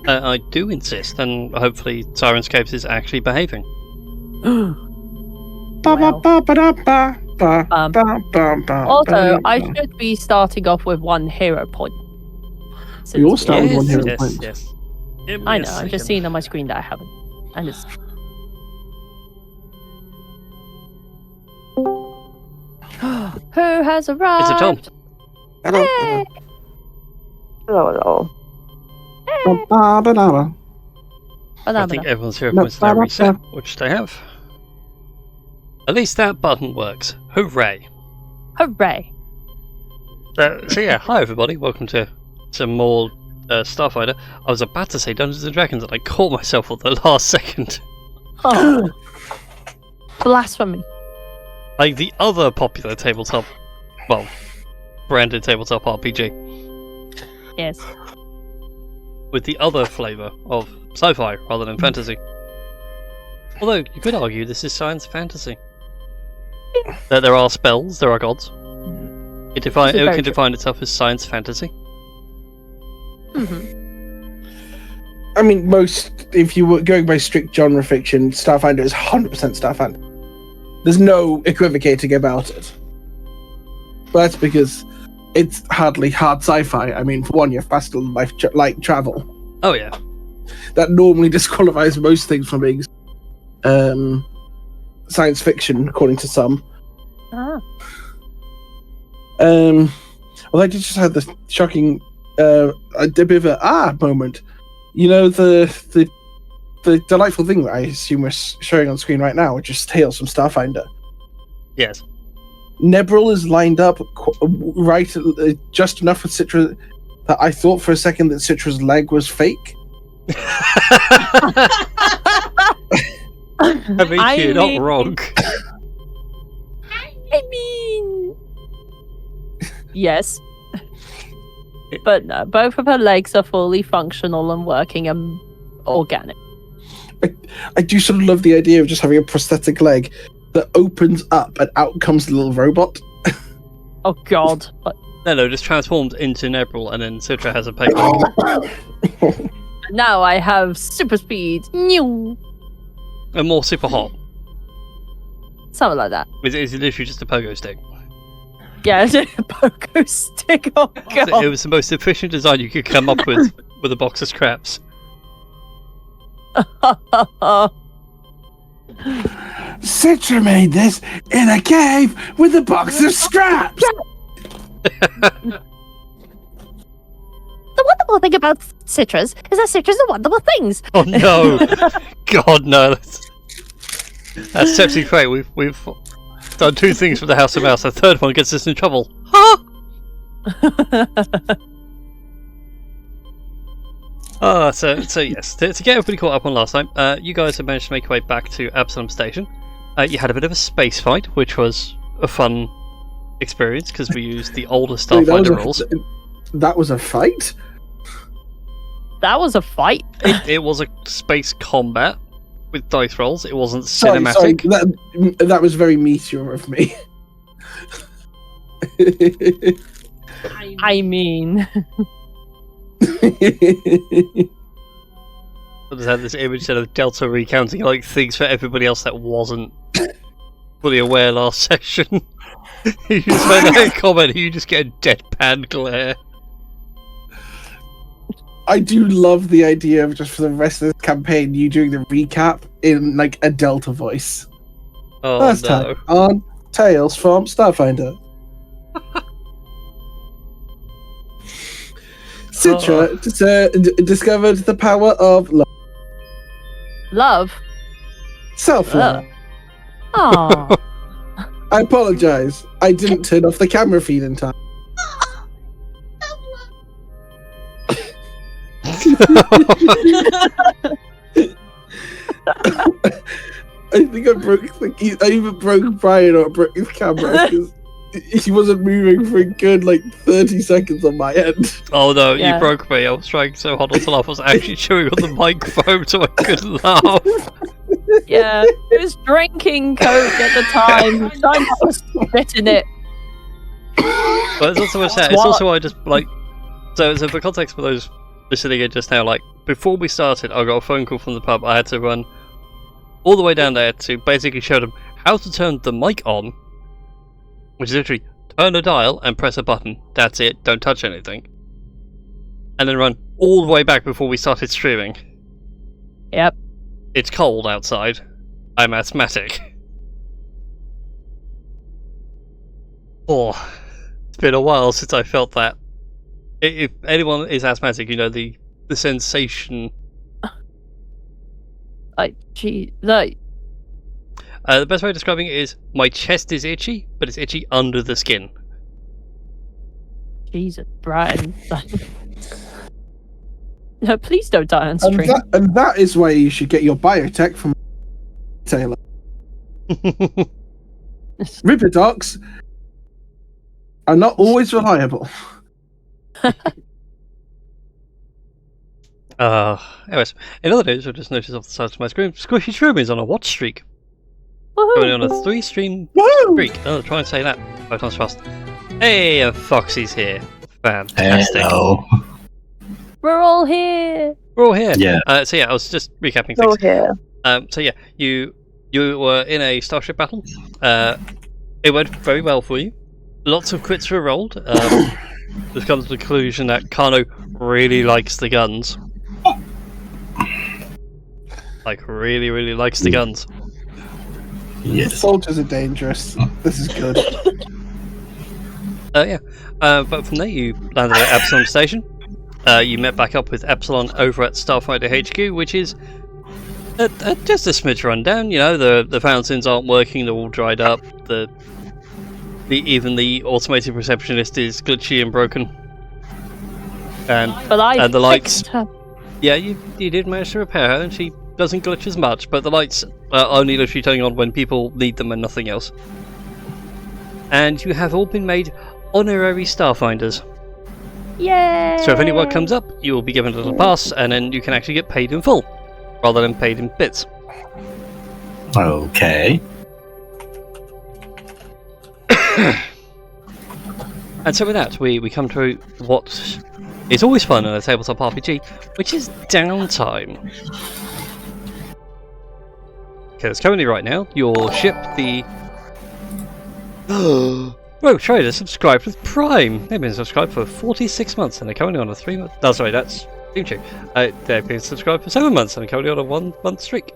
I do insist, and hopefully Syrinscape is actually behaving. Also, I should be starting off with 1 hero point. We all start with 1 hero point. Yes. I know, I'm just seeing on my screen that I haven't. And it's... Who has arrived? Is it Tom? Hello. Hey! Hello. I think everyone's hero points are now reset, which they have. At least that button works. Hooray! Hooray! So yeah, hi everybody, welcome to some more Starfinder. I was about to say Dungeons and Dragons, and I caught myself at the last second. Oh. Blasphemy. Like the other popular tabletop, well, branded tabletop RPG, Yes. with the other flavour of sci-fi rather than fantasy. Although you could argue this is science fantasy. There are spells, there are gods. It can define itself as science fantasy. Mm-hmm. I mean, if you were going by strict genre fiction, Starfinder is 100% Starfinder. There's no equivocating about it. But that's because it's hardly hard sci-fi. I mean, for one, you have faster than light travel. Oh yeah. That normally disqualifies most things from being science fiction, according to some. Ah. Well, I just had the shocking, a bit of a moment. You know, the delightful thing that I assume we're showing on screen right now, which is Tales from Starfinder. Yes. Nebril is lined up right just enough with Citra that I thought for a second that Citra's leg was fake. I mean, you're not wrong. I mean... Yes. But no, both of her legs are fully functional and working and organic. I do sort of love the idea of just having a prosthetic leg that opens up and out comes the little robot. Oh god. What? No, just transformed into Nebril, and then Citra has a peg leg. Now I have super speed. New. And more super hot. Something like that. It's literally just a pogo stick. Yeah, it's a pogo stick. Oh god. It was the most efficient design you could come up with a box of scraps. Citra made this in a cave with a box of scraps. The wonderful thing about Citras is that Citras are wonderful things. Oh no! God no! That's Sepsi Crate. We've done 2 things for the House of Mouse. The third one gets us in trouble. Huh? So yes, to get everybody caught up on last time, you guys have managed to make your way back to Absalom Station. You had a bit of a space fight, which was a fun experience because we used the older Starfinder rules. That was a fight? That was a fight. It was a space combat with dice rolls. It wasn't cinematic. Sorry, that was very meteor of me. I mean... I just had this image of Delta recounting like things for everybody else that wasn't fully aware last session. You just made that comment, you just get a deadpan glare. I do love the idea of just for the rest of this campaign, you doing the recap in like a Delta voice. Oh Last time on Tales from Starfinder. Citra discovered the power of love. Love? Self-love. Aww. I apologize. I didn't turn off the camera feed in time. I think I either broke Brian or broke his camera because he wasn't moving for a good 30 seconds on my end. Oh no, Yeah. you broke me. I was trying so hard not to laugh. I was actually chewing on the microphone so I couldn't laugh. Yeah, he was drinking Coke at the time. Time was spitting it. But it's not so much that. It's also I just so for context for those sitting here just now, like, before we started, I got a phone call from the pub. I had to run all the way down there to basically show them how to turn the mic on, which is literally turn a dial and press a button. That's it, don't touch anything. And then run all the way back before we started streaming. Yep. It's cold outside. I'm asthmatic. Oh, it's been a while since I felt that. If anyone is asthmatic, you know the sensation. The best way of describing it is my chest is itchy, but it's itchy under the skin. Jesus, Brian. No, please don't die on stream. And that is why you should get your biotech from Taylor. Ripidocs are not always reliable. Anyways, in other news, I just noticed off the side of my screen, Squishy Shroom is on a watch streak. Going on a 3-stream streak. Oh, try and say that 5 times fast. Hey, Foxy's here. Fantastic. Hello. We're all here. We're all here. Yeah. So yeah, I was just recapping Oh, things. yeah. So yeah, you were in a starship battle. It went very well for you. Lots of crits were rolled. We've come to the conclusion that Kano really likes the guns. Like, really, really likes the guns. Yes. Soldiers are dangerous. This is good. Yeah. But from there, you landed at Epsilon Station. You met back up with Epsilon over at Starfinder HQ, which is just a smidge run down. You know, the fountains aren't working; they're all dried up. Even the automated receptionist is glitchy and broken. And the lights. Her. Yeah, you did manage to repair her, and she doesn't glitch as much. But the lights are only literally turning on when people need them and nothing else. And you have all been made honorary Starfinders. Yay! So if any work comes up, you will be given a little pass, and then you can actually get paid in full, rather than paid in bits. Okay. And so with that, we come to what is always fun in a tabletop RPG, which is downtime. Because currently right now, your ship, the... Rogue Trader subscribed with Prime. They've been subscribed for 46 months and they're currently on a 3-month... Oh, sorry, that's Steam Check. They've been subscribed for 7 months and they're currently on a 1-month streak.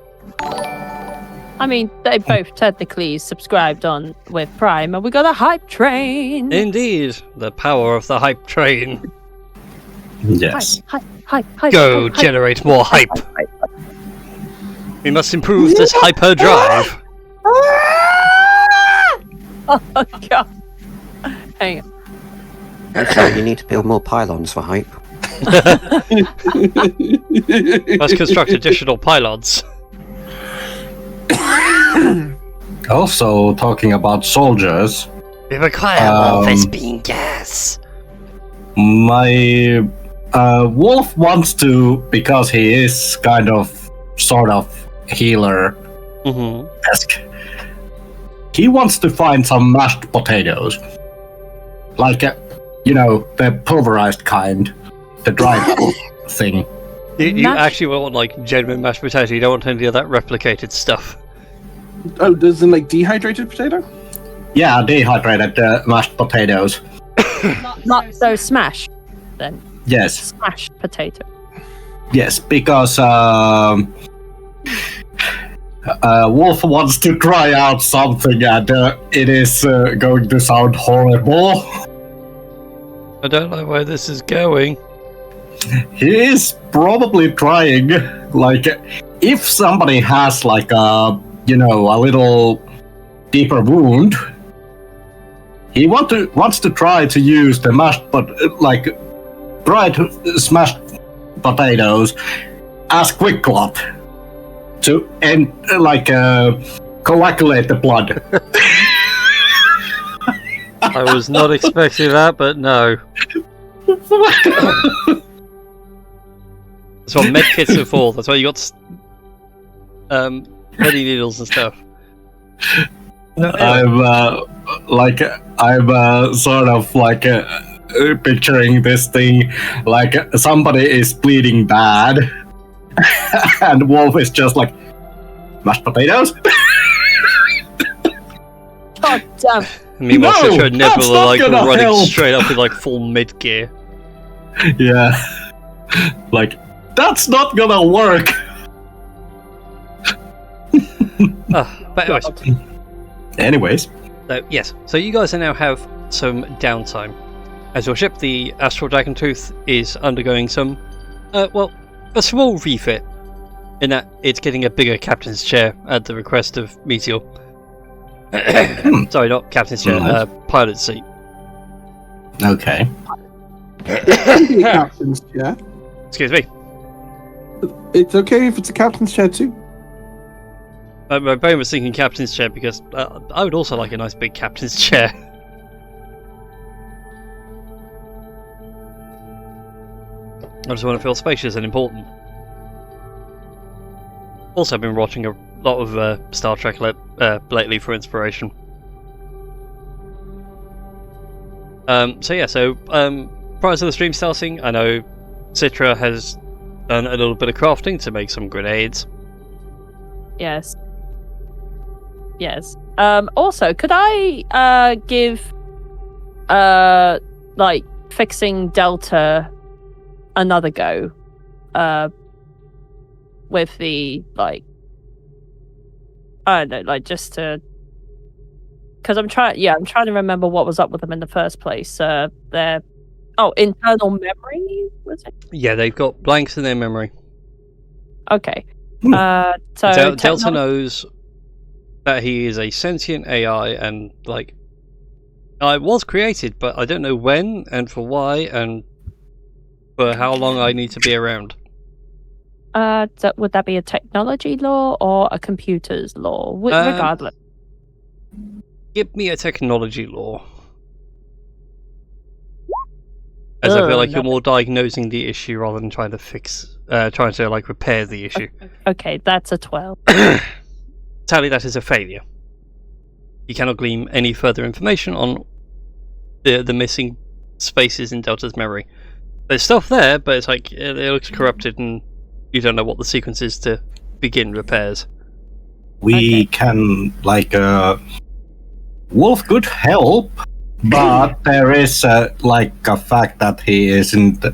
I mean, they both technically subscribed on with Prime, and we got a hype train. Indeed, the power of the hype train. Yes. Hype. Go generate more hype. We must improve this hyperdrive. Oh god. Hang on. Okay, you need to build more pylons for hype. Let's construct additional pylons. Also, talking about soldiers, We require more Vespine gas. my wolf wants to, because he is kind of, sort of healer-esque, he wants to find some mashed potatoes. Like, you know, the pulverized kind, the dried thing. You actually want, like, genuine mashed potato, you don't want any of that replicated stuff. Oh, does it like dehydrated potato? Yeah, dehydrated mashed potatoes. Not so smash, then. Yes. Smash potato. Yes, because Wolf wants to try out something and it is going to sound horrible. I don't know where this is going. He is probably trying, like, if somebody has like a, you know, a little deeper wound, he wants to try to use the dried smashed potatoes as quick clot to coagulate the blood. I was not expecting that, but no. That's what medkits are for. That's why you got ready needles and stuff. I'm sort of like picturing this thing like somebody is bleeding bad, and Wolf is just like mashed potatoes. God damn. Meanwhile, No, Citra and that's Nebula are not like gonna running help. straight up in like full mid gear. Yeah, like that's not gonna work. But Anyways, so yes, so you guys now have some downtime. As your ship, the Astral Dragon Tooth, is undergoing some, a small refit, in that it's getting a bigger captain's chair at the request of Meteor. Sorry, not captain's chair, Nice. pilot's seat. okay. Captain's chair. Excuse me. It's okay if it's a captain's chair too. My brain was thinking captain's chair because I would also like a nice big captain's chair. I just want to feel spacious and important. Also, I've been watching a lot of Star Trek lately for inspiration. Prior to the stream starting, I know Citra has done a little bit of crafting to make some grenades. Yes. Yes. Also, could I give like fixing Delta another go? With the like I don't know, like just to because I'm trying to remember what was up with them in the first place. Their internal memory, was it? Yeah, they've got blanks in their memory. Okay. Hmm. So Delta knows that he is a sentient AI, and like, I was created, but I don't know when and for why and for how long I need to be around. Would that be a technology law or a computer's law? Regardless. Give me a technology law. As I feel like you're more diagnosing the issue rather than trying to like repair the issue. Okay, that's a 12. Sadly, that is a failure. You cannot glean any further information on the missing spaces in Delta's memory. There's stuff there, but it's like it looks corrupted, and you don't know what the sequence is to begin repairs. We can Wolf could help, but there is a fact that he isn't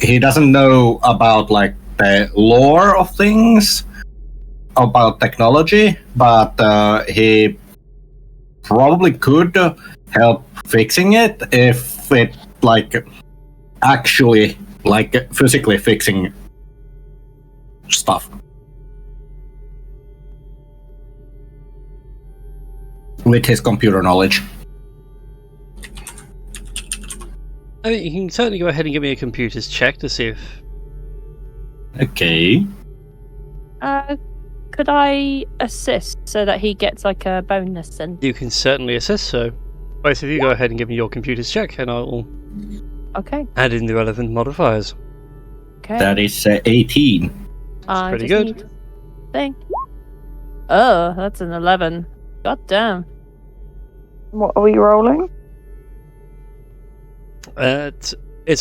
he doesn't know about the lore of things about technology, but he probably could help fixing it if it actually physically fixing stuff. With his computer knowledge. I mean, you can certainly go ahead and give me a computer's check to see if... Okay. Could I assist so that he gets a bonus then? You can certainly assist, so both of you go ahead and give me your computer's check, and I'll Okay. add in the relevant modifiers. Okay. That is 18. I pretty just good. need thing. Oh, that's an 11. God damn. What are we rolling? It's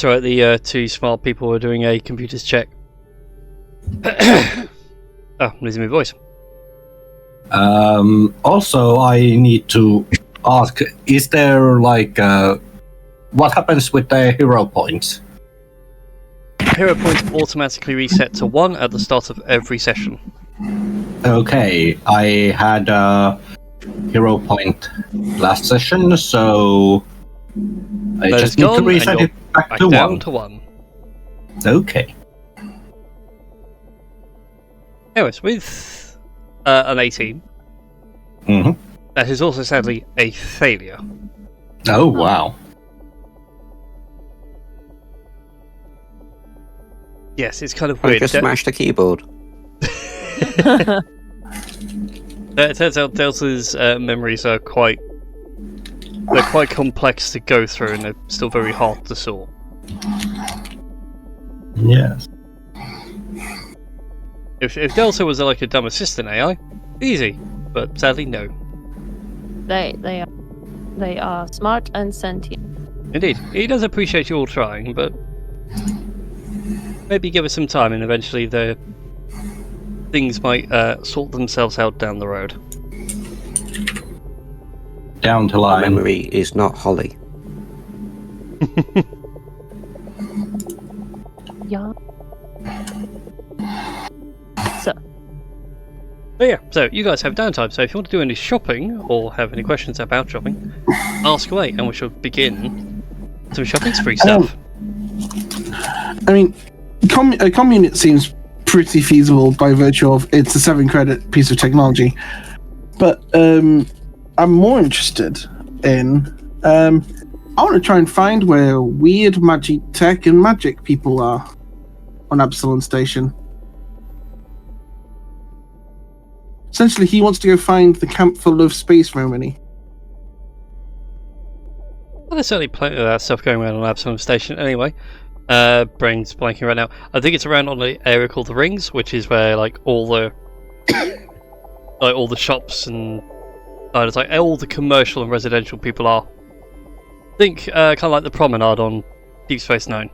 alright, the two smart people are doing a computer's check. I'm losing my voice. Also, I need to ask, is there what happens with the hero points? Hero points automatically reset to 1 at the start of every session. Okay, I had a hero point last session, so I That just is need gone, to and reset you're it back Back to down 1. to 1. Okay. Anyways, with an 18, Mm-hmm. that is also sadly a failure. Oh, wow. Yes, it's kind of I weird. just smashed the keyboard. It turns out Delta's memories are quite complex to go through, and they're still very hard to sort. Yes. If Delta was like a dumb assistant AI, easy, but sadly no. They are smart and sentient. Indeed, he does appreciate you all trying, but maybe give us some time and eventually the things might sort themselves out down the road. Down to My line. memory is not Holly. Yeah. So, But yeah, so you guys have downtime, so if you want to do any shopping or have any questions about shopping, ask away and we shall begin some shopping spree stuff. I mean, a commune it seems pretty feasible by virtue of it's a 7-credit piece of technology. But I'm more interested in I want to try and find where weird magic tech and magic people are on Absalon Station. Essentially, he wants to go find the camp full of space Romani. Well, there's certainly plenty of that stuff going around on Absalom Station anyway. Brain's blanking right now. I think it's around on the area called the Rings, which is where like all the all the shops and it's like all the commercial and residential people are. Think kind of like the promenade on Deep Space Nine.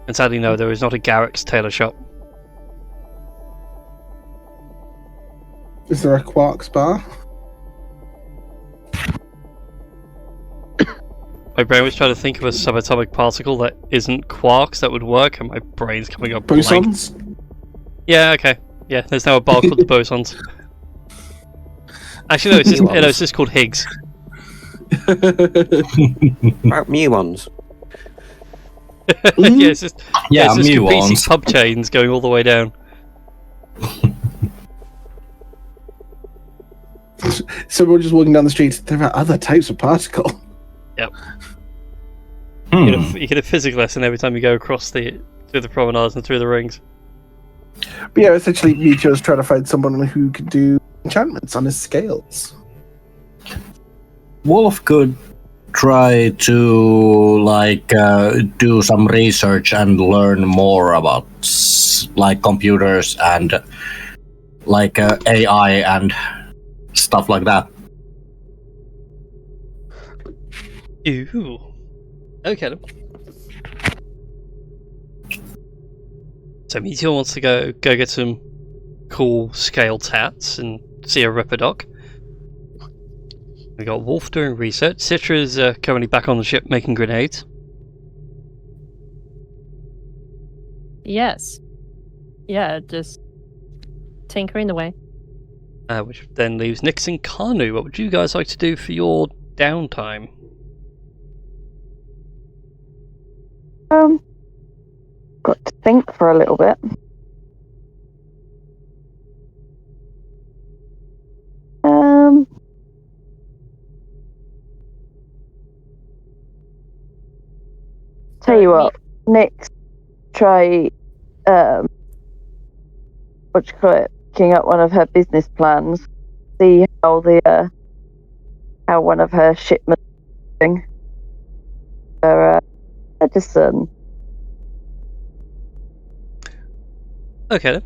And sadly, no, there is not a Garrick's tailor shop. Is there a Quarks bar? My brain was trying to think of a subatomic particle that isn't quarks that would work, and my brain's coming up blank. Bosons? Yeah, okay. Yeah, there's now a bar called the Bosons. Actually, no, it's just called Higgs. About muons. Yeah, it's just it's just muons. BC pub chains going all the way down. So we're just walking down the street. There are other types of particle. Yep. Hmm. You get a physics lesson every time you go across through the promenades and through the rings. But yeah, essentially, Michio's trying to find someone who can do enchantments on his scales. Wolf could try to do some research and learn more about like computers and like AI and stuff like that. Ooh. Okay then. So Meteor wants to go get some cool scale tats and see a Ripperdoc. We got Wolf doing research. Citra's currently back on the ship making grenades. yes. Yeah, just tinkering away. Which then leaves Nix and Kanu. What would you guys like to do for your downtime? Got to think for a little bit. Tell you what, next try what you call it, picking up one of her business plans, see how the how one of her shipments is doing. Her medicine. Okay then.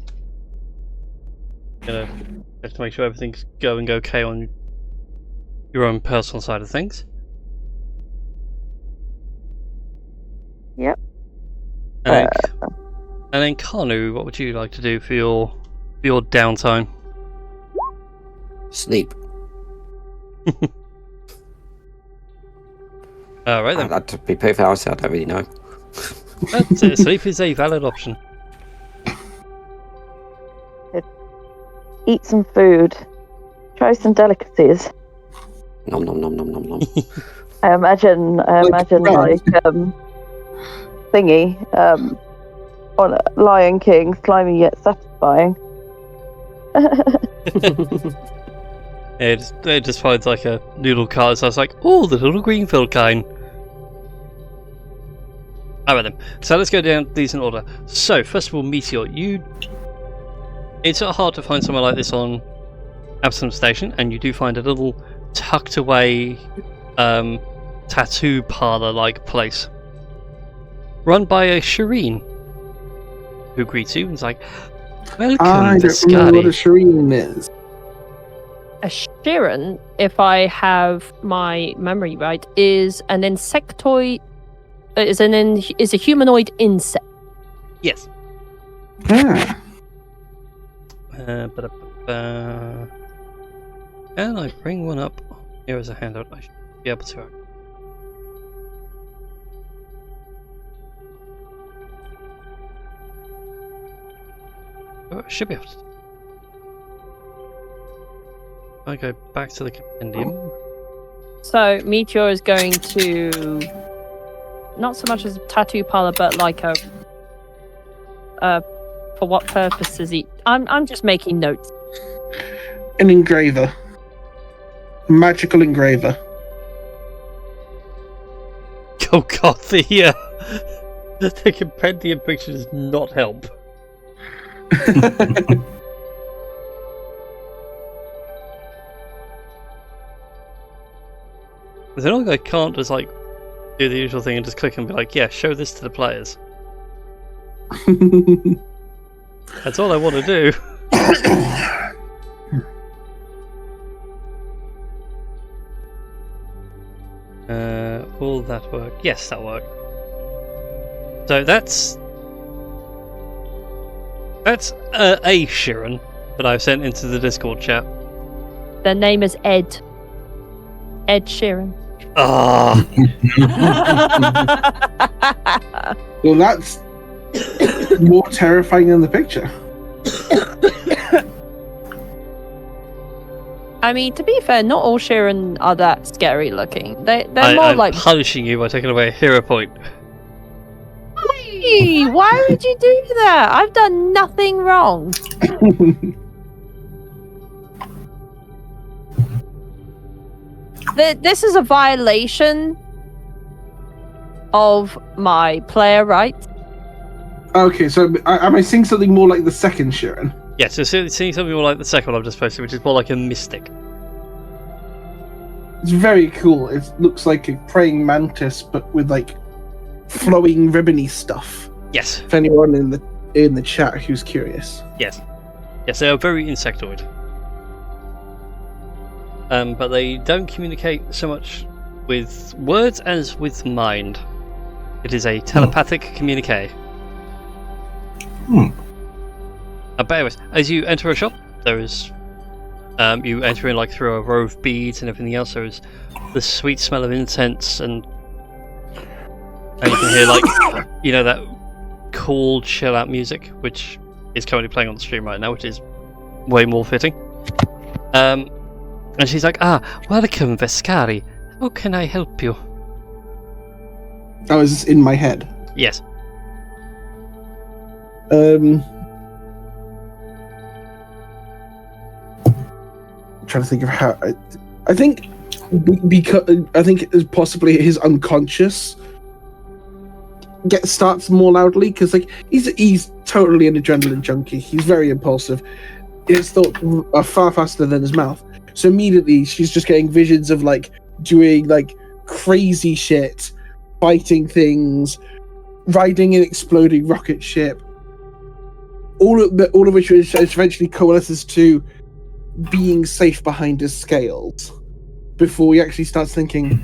Gonna have to make sure everything's going okay on your own personal side of things. Yep. And then Kanu, what would you like to do for your downtime? Sleep. Alright then. To be perfectly honest, I don't really know. That's it. Sleep is a valid option. Eat some food. Try some delicacies. Nom nom nom nom nom nom. I imagine like thingy on Lion King, slimy yet satisfying. It just finds like a noodle cart, so I was like, oh, the little Greenfield kind. Alright then, so let's go down these in order. So, first of all, Meteor, it's sort of hard to find somewhere like this on Absalom Station, and you do find a little tucked away tattoo parlor-like place. Run by a Shireen, who greets you and is like, welcome, I don't remember what a Viscardi. Shireen is. a Shirin, if I have my memory right, is an insectoid. Is a humanoid insect. Yes. Ah. Can I bring one up? Here is a handout. I should be able to. Oh, I should be able to. I go back to the compendium. So Meteor is going to not so much as a tattoo parlor, but like a for what purpose is he? I'm just making notes. An engraver. A magical engraver. Oh god, the compendium picture does not help. Is it not like I can't just like do the usual thing and just click and be like, yeah, show this to the players? That's all I want to do. Will that work? Yes, that worked. So that's a Shirin that I've sent into the Discord chat. Their name is Ed. Ed Sheeran. Ah. Well, that's more terrifying than the picture. I mean, to be fair, not all Sheeran are that scary looking. They're more I'm like. punishing you by taking away a hero point. Hey, why would you do that? I've done nothing wrong. This is a violation of my player rights. Okay, so am I seeing something more like the second Shirin? Yeah, so seeing something more like the second one I've just posted, which is more like a mystic. It's very cool. It looks like a praying mantis, but with like flowing ribbony stuff. Yes. If anyone in the chat who's curious. Yes. Yes, they are very insectoid. But they don't communicate so much with words as with mind. It is a telepathic communique. But anyways, as you enter a shop, there is you enter in like through a row of beads and everything else. There is the sweet smell of incense, and you can hear like that cool chill out music, which is currently playing on the stream right now, which is way more fitting. And she's like, welcome Vescari. How can I help you? That was in my head. Yes. I'm trying to think of how. I think possibly his unconscious starts more loudly because like he's totally an adrenaline junkie. He's very impulsive. His thoughts are far faster than his mouth. So immediately she's just getting visions of like doing like crazy shit, fighting things, riding an exploding rocket ship. All of which eventually coalesces to being safe behind his scales before he actually starts thinking.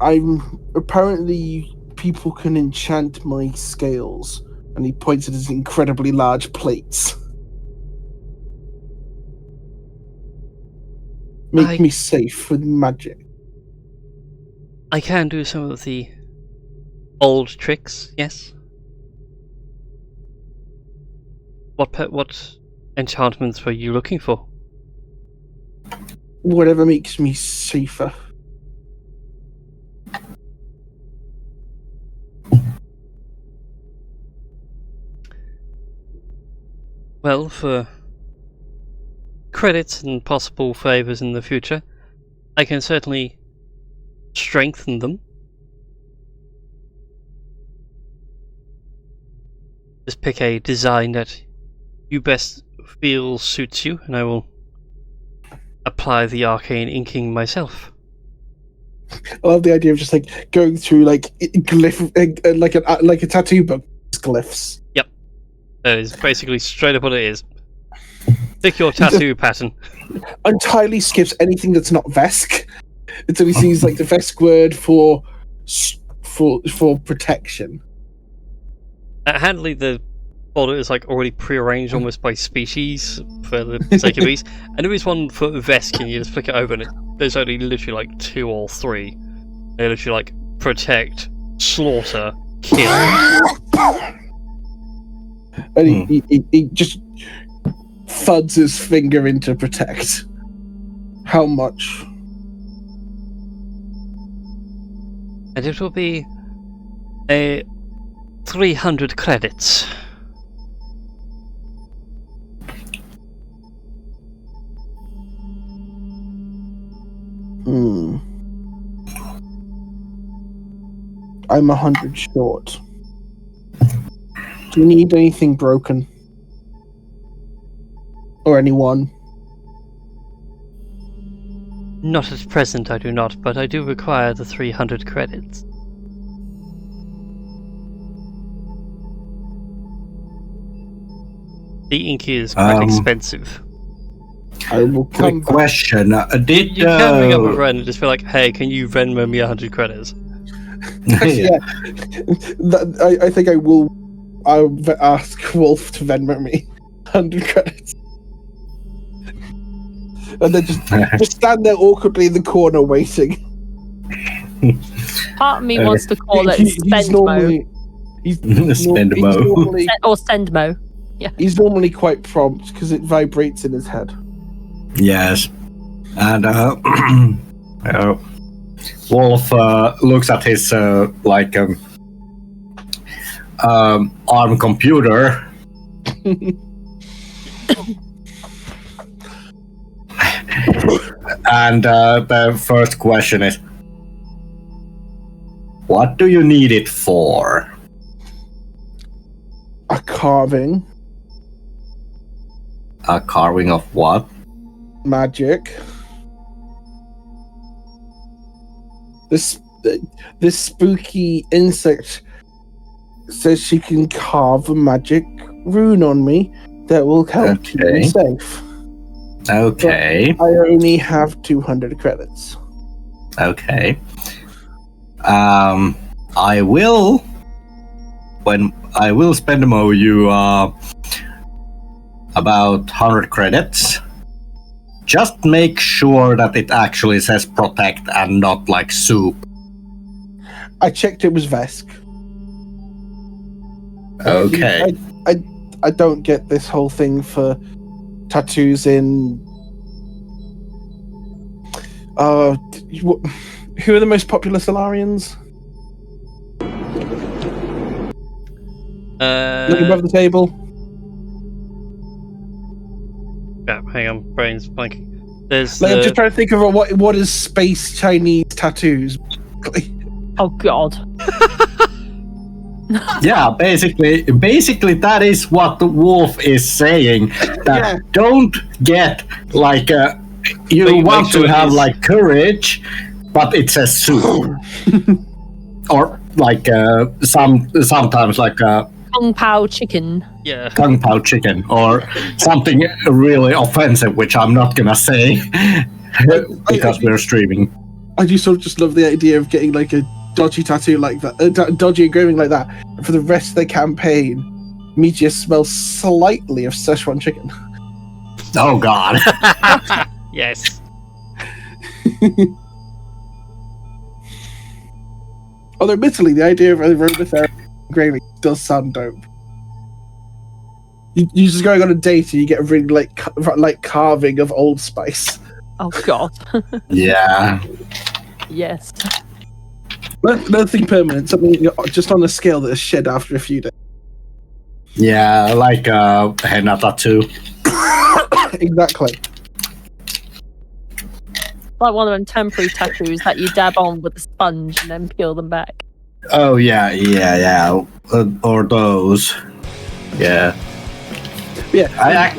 I'm apparently people can enchant my scales, and he points at his incredibly large plates. Make me safe with magic. I can do some of the old tricks, yes. What enchantments were you looking for? Whatever makes me safer. Well, for credits and possible favours in the future, I can certainly strengthen them. Just pick a design that you best feel suits you, and I will apply the arcane inking myself. I love the idea of just like going through like glyph, like a tattoo book, just glyphs. That is basically straight up what it is. Pick your tattoo pattern. Entirely skips anything that's not Vesk until he sees like the Vesk word for protection. Handily, the folder is like already prearranged almost by species for the sake of ease. And there is one for Vesk, and you just flick it over, and there's only literally like 2 or 3. They're literally like protect, slaughter, kill. And he just thuds his finger into protect. How much? And it will be a 300 credits. I'm 100 short. Do you need anything broken? Or anyone? Not at present, I do not, but I do require the 300 credits. The ink is quite expensive. I will come Quick question. Did You can ring up a friend and just be like, hey, can you Venmo me 100 credits? yeah. I think I'll ask Wolf to Venmo me 100 credits. And then just stand there awkwardly in the corner waiting. Part of me wants to call it He's Spendmo. Spendmo. Or Sendmo. Yeah. He's normally quite prompt because it vibrates in his head. Yes. And Wolf looks at his ARM computer. And the first question is, what do you need it for? A carving. A carving of what? Magic. This spooky insect says she can carve a magic rune on me that will help keep me safe. Okay. But I only have 200 credits. Okay. I will spend you about 100 credits. Just make sure that it actually says protect and not like soup. I checked it was Vesk. Okay. I don't get this whole thing for tattoos in who are the most popular Solarians? Look above the table. Yeah, hang on, brain's blanking. There's I'm just trying to think of what is space Chinese tattoos. Oh god. Yeah, basically that is what the Wolf is saying. That don't get like you want to have like courage, but it says soup. Or like sometimes like Kung Pao chicken. Yeah. Kung Pao chicken or something really offensive, which I'm not gonna say because we're streaming. I do sort of just love the idea of getting like a dodgy tattoo like that, dodgy engraving like that, and for the rest of the campaign, Meteor smells slightly of Szechuan chicken. Oh god. Yes. Although admittedly, the idea of aromatherapy engraving does sound dope. You're just going on a date and you get a really like carving of Old Spice. Oh god. Yeah. Yes. Nothing permanent, something just on a scale that is shed after a few days. Yeah, like a henna tattoo. Exactly. Like one of them temporary tattoos that you dab on with a sponge and then peel them back. Oh yeah. Or those. Yeah. Yeah. I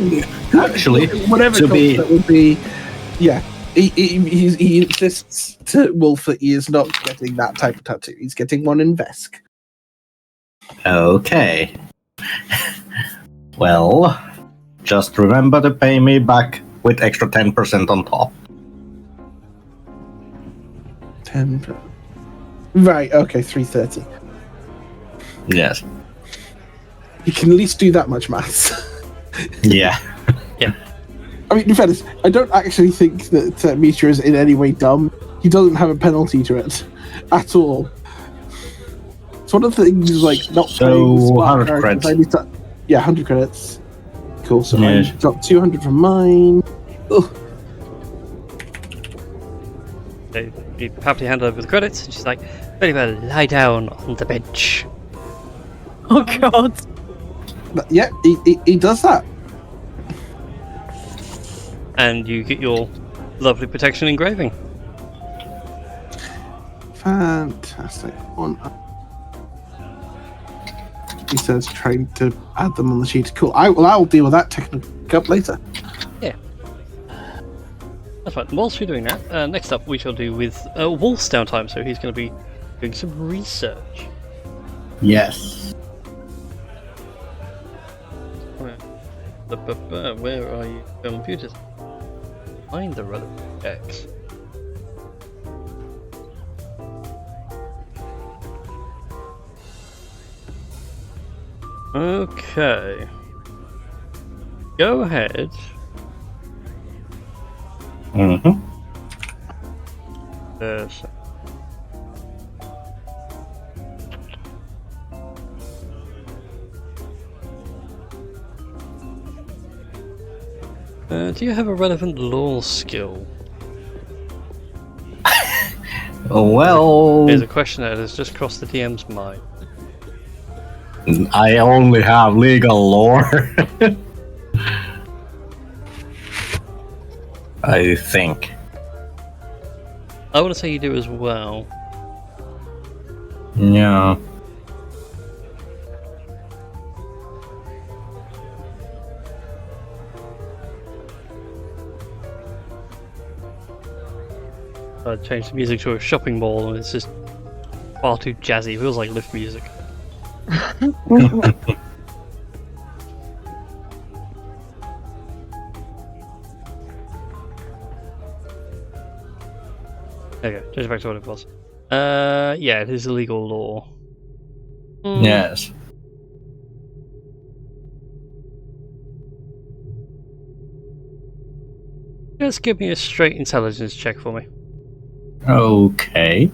actually whatever to be that would be. Yeah. He insists to Wolf that he is not getting that type of tattoo. He's getting one in Vesk. Okay. Well, just remember to pay me back with extra 10% on top. 10. Right, okay, 330. Yes. You can at least do that much maths. Yeah. I mean, in fairness, I don't actually think that Mitra is in any way dumb. He doesn't have a penalty to it at all. It's one of the things like not So, playing smart 100 characters. credits. I need to, 100 credits. Cool. So Yes. I got 200 from mine. Ugh. So you happily hand over the credits, and she's like, very well, lie down on the bench. Oh god. But yeah, he does that. And you get your lovely protection engraving. Fantastic. One. He says trying to add them on the sheet. Cool. I'll deal with that technical up later. That's right. Whilst we're doing that, next up we shall do with Wolf's downtime, so he's going to be doing some research. Yes. Where are you? Computers. Find the relevant X. Okay. Go ahead. Mm-hmm. Yes. Do you have a relevant lore skill? Well, Here's a question that has just crossed the DM's mind. I only have legal lore. I think. I want to say you do as well. Yeah. I changed the music to a shopping mall, and it's just far too jazzy. It feels like lift music. There you go. Change it back to what it was. Yeah, it is illegal law. Yes. Just give me a straight intelligence check for me. Okay.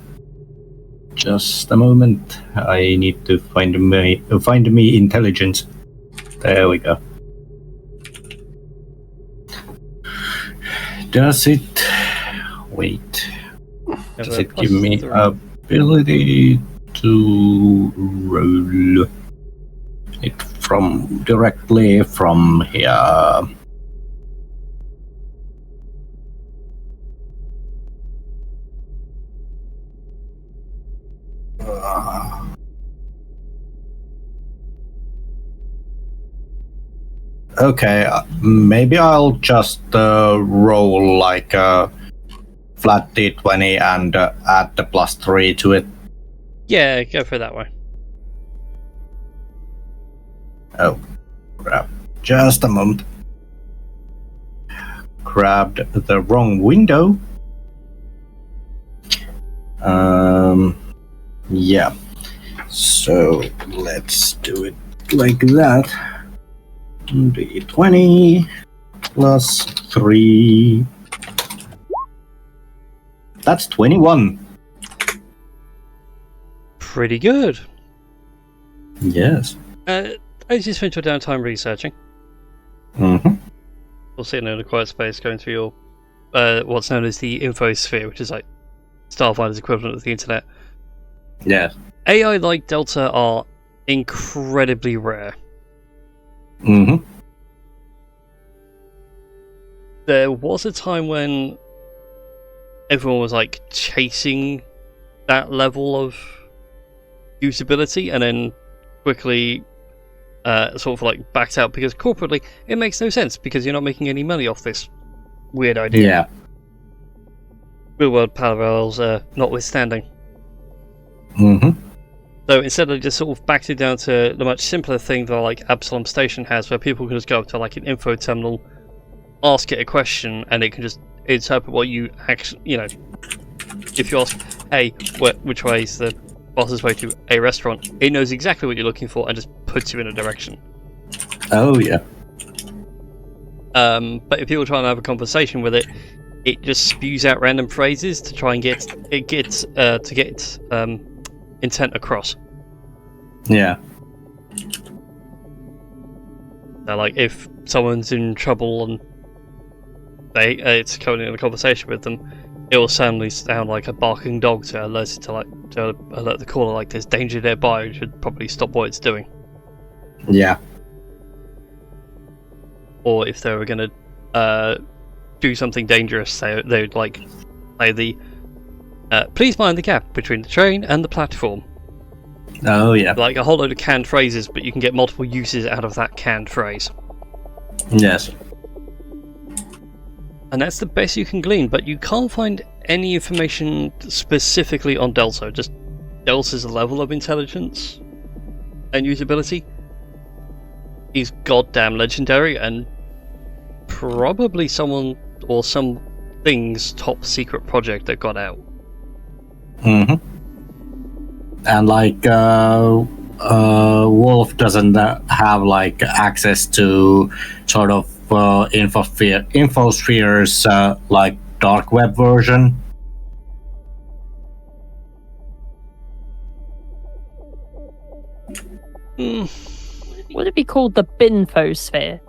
Just a moment. I need to find me intelligence. There we go. Does it? Wait. Does it give me ability to roll it directly from here? Okay, maybe I'll just roll like a flat d20 and add the +3 to it. Yeah, go for it that way. Oh, crap. Just a moment. Grabbed the wrong window. Yeah. So let's do it like that. D20 +3. That's 21. Pretty good. Yes. I just spent your downtime researching. Mm-hmm. Or sitting in a quiet space going through your what's known as the infosphere, which is like Starfinder's equivalent of the internet. Yes. AI like Delta are incredibly rare. Mm-hmm. There was a time when everyone was like chasing that level of usability and then quickly sort of like backed out because corporately it makes no sense because you're not making any money off this weird idea. Yeah. Real world parallels notwithstanding. Mm-hmm. So instead of just sort of backed it down to the much simpler thing that like Absalom Station has, where people can just go up to like an info terminal, ask it a question, and it can just interpret what you actually, if you ask, hey, which way is the fastest way to a restaurant, it knows exactly what you're looking for and just puts you in a direction. Oh yeah. But if people try and have a conversation with it, it just spews out random phrases to try and get intent across. Yeah. So, like, if someone's in trouble and it's coming in a conversation with them, it will suddenly sound like a barking dog to alert it to alert the caller, like there's danger nearby. You should probably stop what it's doing. Yeah. Or if they were going to do something dangerous, they would like say the please mind the gap between the train and the platform. Oh yeah. Like a whole load of canned phrases, but you can get multiple uses out of that canned phrase. Yes. And that's the best you can glean, but you can't find any information specifically on Delta. Just Delta's level of intelligence and usability is goddamn legendary, and probably someone or something's top secret project that got out. Mm-hmm. And like Wolf doesn't have like access to sort of infosphere's like dark web version. Would it be called the Binfosphere?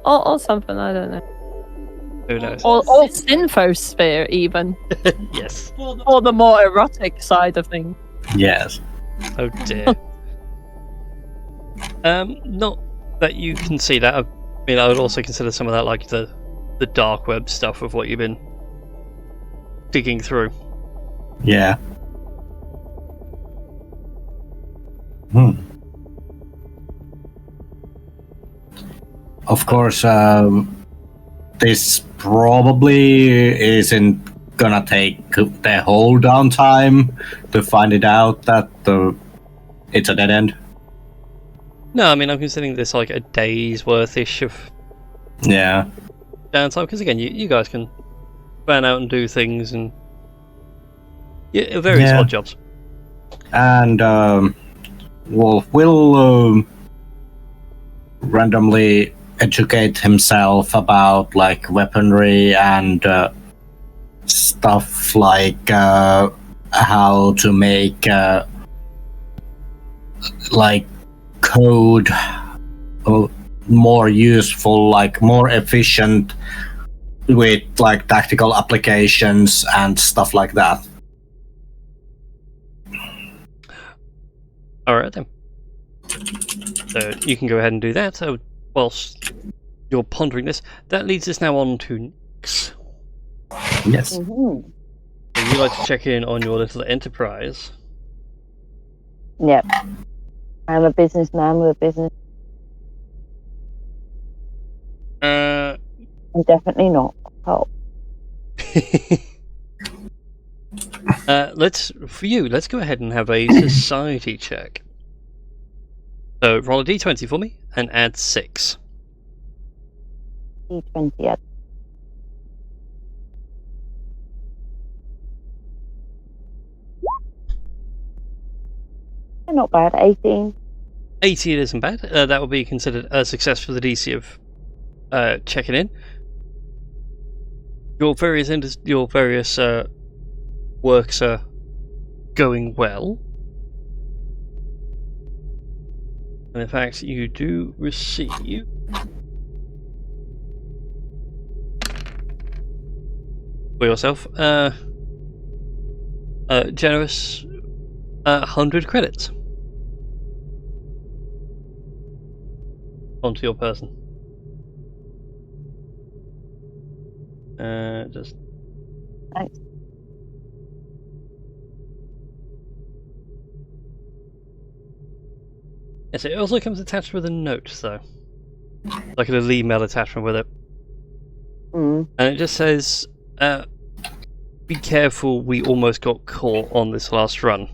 or something, I don't know. Who knows? Or Synthosphere, even. Yes. Or the more erotic side of things. Yes. Oh dear. Not that you can see that. I mean, I would also consider some of that like the dark web stuff of what you've been digging through. Yeah. Of course, this probably isn't gonna take the whole downtime to find it out that it's a dead end. No, I mean, I'm considering this like a day's worth-ish of Yeah. downtime, because again, you guys can fan out and do things and various odd jobs. And Wolf will randomly educate himself about like weaponry and stuff like how to make like code more useful, like more efficient with like tactical applications and stuff like that. Alright then. So you can go ahead and do that. So whilst you're pondering this, that leads us now on to Nix. Yes. Mm-hmm. So you like to check in on your little enterprise. Yep. I'm a businessman with a business. I'm definitely not. Oh. Let's go ahead and have a society check. So roll a d20 for me and add 6. D20, yeah. Not bad, 18. 18 isn't bad. That will be considered a success for the DC of checking in. Your various works are going well. And in fact, you do receive for yourself generous 100 credits onto your person. Just Thanks. yes, it also comes attached with a note, though, like a little email attachment with it, Mm. and it just says, be careful, we almost got caught on this last run.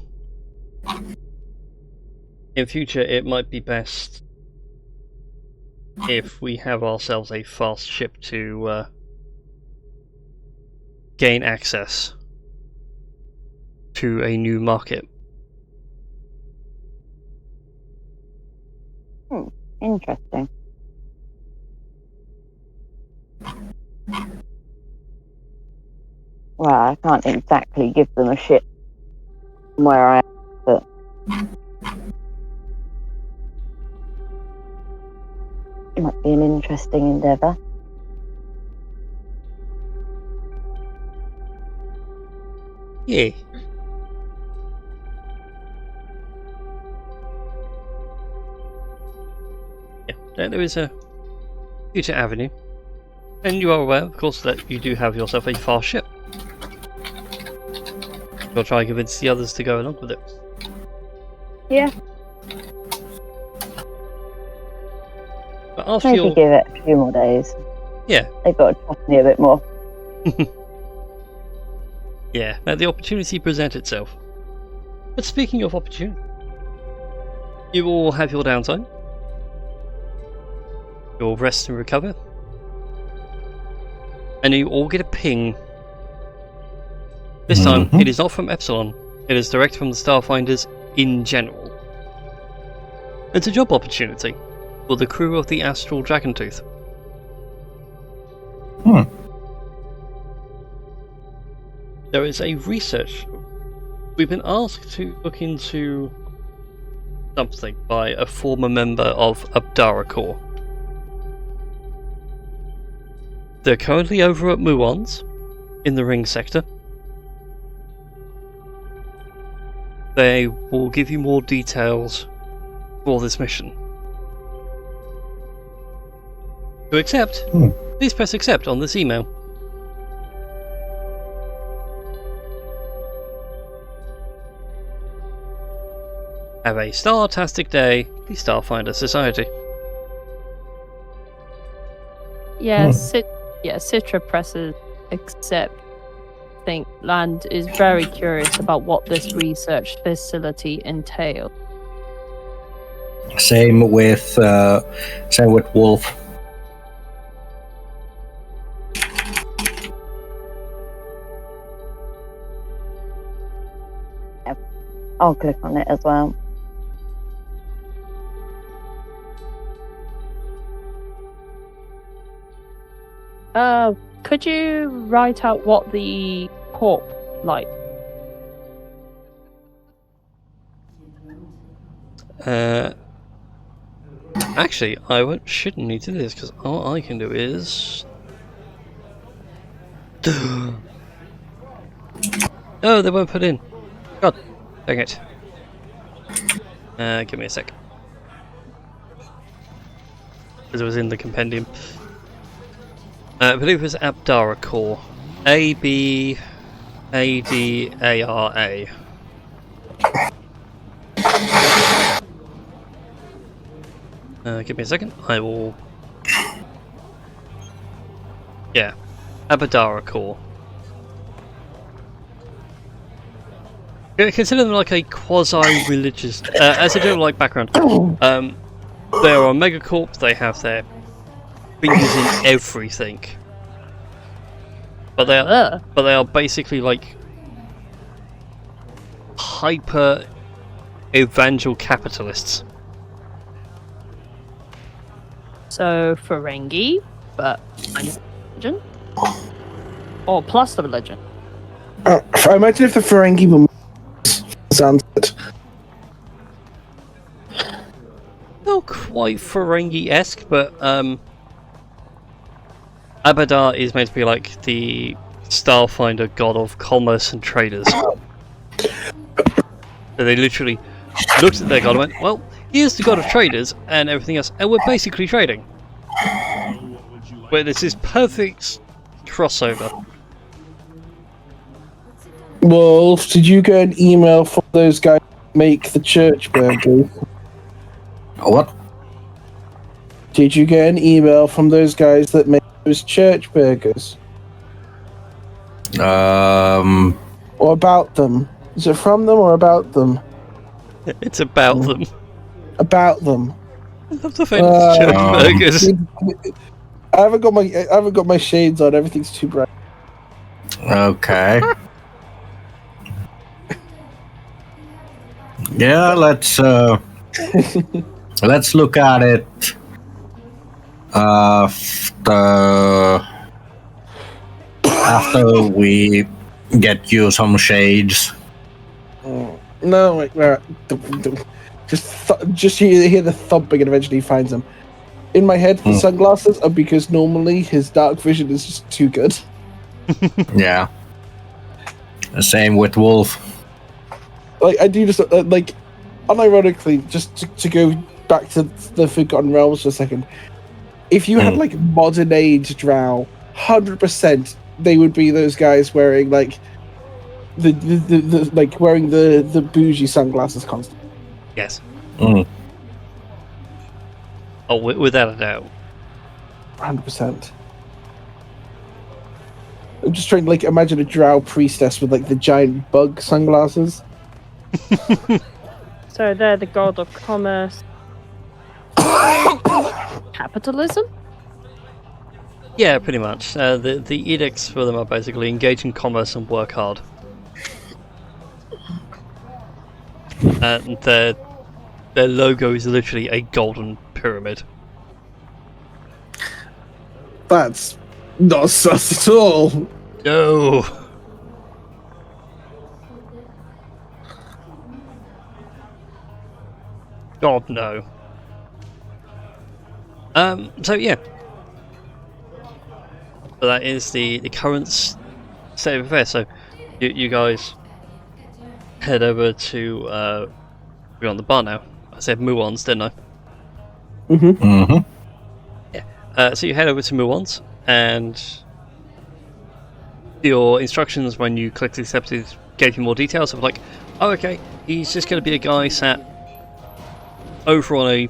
In future, it might be best if we have ourselves a fast ship to gain access to a new market. Interesting. Well, I can't exactly give them a ship from where I am, but it might be an interesting endeavour. Yeah. There is a future avenue. And you are aware, of course, that you do have yourself a fast ship. You'll try and convince the others to go along with it. Yeah. But after Maybe your... give it a few more days. Yeah. They've got to trust me a bit more. Yeah, now the opportunity presents itself. But speaking of opportunity, you all have your downtime. You'll rest and recover. And you all get a ping. This time, it is not from Epsilon. It is direct from the Starfinders in general. It's a job opportunity for the crew of the Astral Dragontooth. There is a research. We've been asked to look into something by a former member of Abdara Corps. They're currently over at Muon's, in the Ring sector. They will give you more details for this mission. To accept, please press accept on this email. Have a star-tastic day, the Starfinder Society. Yeah, Citra presses accept. I think Land is very curious about what this research facility entails. Same with Wolf. I'll click on it as well. Could you write out what the corp like? Actually, shouldn't need to do this because all I can do is. No, they won't put in. God, dang it. Give me a sec. Because it was in the compendium. I believe it was Abdara Corps. A-B-A-D-A-R-A. Give me a second. I will... Yeah. Abdara Corps. Consider them like a quasi-religious... as a general background. They are a megacorp. They have their fingers in everything. But they are basically like hyper evangel capitalists. So Ferengi, but religion? Or plus the religion? I imagine if the Ferengi were sounds good. Not quite Ferengi-esque, but Abadar is meant to be like the Starfinder god of commerce and traders. So they literally looked at their god and went, well, he is the god of traders and everything else, and we're basically trading. Where this is perfect crossover. Wolf, did you get an email from those guys that make the church burgers? What? Did you get an email from those guys that make those church burgers? Or about them? Is it from them or about them? It's about them. About them. I love the famous church burgers. I haven't got my shades on. Everything's too bright. Okay. Yeah, let's look at it. After we get you some shades. No, wait, just hear the thumping and eventually he finds them. In my head, the sunglasses are because normally his dark vision is just too good. Yeah. The same with Wolf. Like, I do just, like, unironically, just to go back to the Forgotten Realms for a second, if you had, like, modern age drow, 100% they would be those guys wearing, like, wearing the bougie sunglasses constantly. Yes. Mm. Oh, without a doubt. 100%. I'm just trying to, like, imagine a drow priestess with, like, the giant bug sunglasses. So they're the god of commerce. Capitalism? Yeah, pretty much. The edicts for them are basically engage in commerce and work hard. And their logo is literally a golden pyramid. That's not sus at all. No. God no. So yeah. So that is the current state of affairs. So you guys head over to we're on the bar now. I said Muon's, didn't I? Mm-hmm. Mm-hmm. Yeah. So you head over to Muon's, and your instructions when you clicked accepted gave you more details of like, oh okay, he's just going to be a guy sat over on a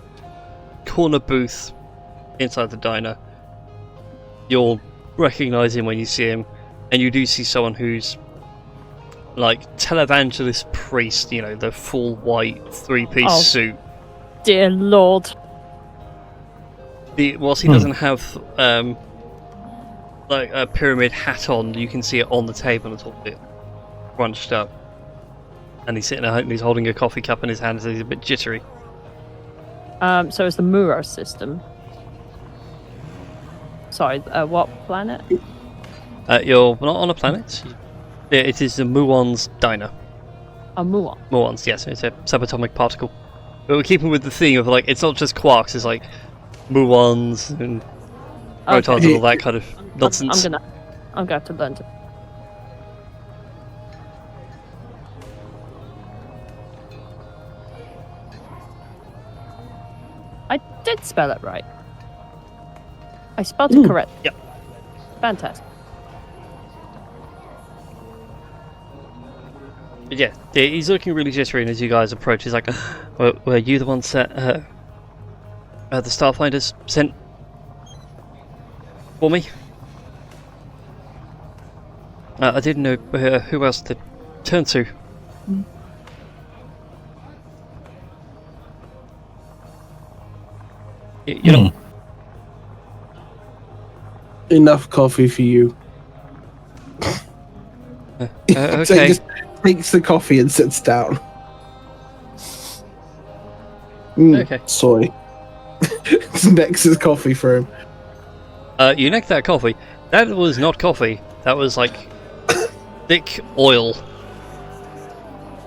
corner booth inside the diner. You'll recognize him when you see him, and you do see someone who's like televangelist priest, you know, the full white three-piece suit. Dear Lord. Whilst he doesn't have like a pyramid hat on, you can see it on the table and it's all a bit crunched up. And he's sitting there and he's holding a coffee cup in his hand, so he's a bit jittery. So it's the Muro system. Sorry, what planet? You're not on a planet. Yeah, it is the Muon's diner. Oh, Muon. Muon's, yes, it's a subatomic particle. But we're keeping with the theme of like, it's not just quarks, it's like Muons and protons and all that kind of nonsense. I'm gonna have to learn to. I did spell it right. I spelled it correct. Yep. Fantastic. But yeah, he's looking really jittery, and as you guys approach, he's like, were you the ones that the Starfinders sent for me? I didn't know who else to turn to. You know. Enough coffee for you. So he Okay. just takes the coffee and sits down. Okay. Soy. Next is coffee for him. You necked that coffee. That was not coffee. That was like thick oil.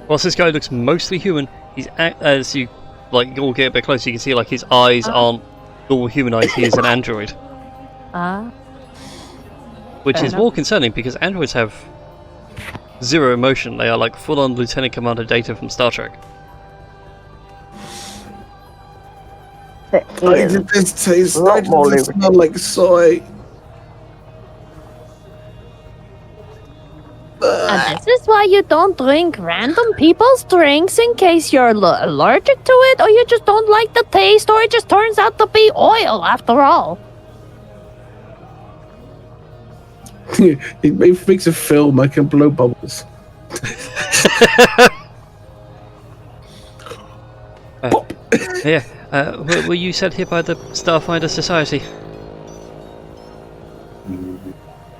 Whilst this guy looks mostly human, he's as you like all get a bit closer, you can see like his eyes aren't normal human eyes. He is an android, which Fair is enough. more concerning because androids have zero emotion. They are like full-on Lieutenant Commander Data from Star Trek. Why did this taste? Lot Why did more this smell like soy? And this is why you don't drink random people's drinks in case you're allergic to it, or you just don't like the taste, or it just turns out to be oil after all. It makes a film. I can blow bubbles. Yeah. Were you sent here by the Starfinder Society?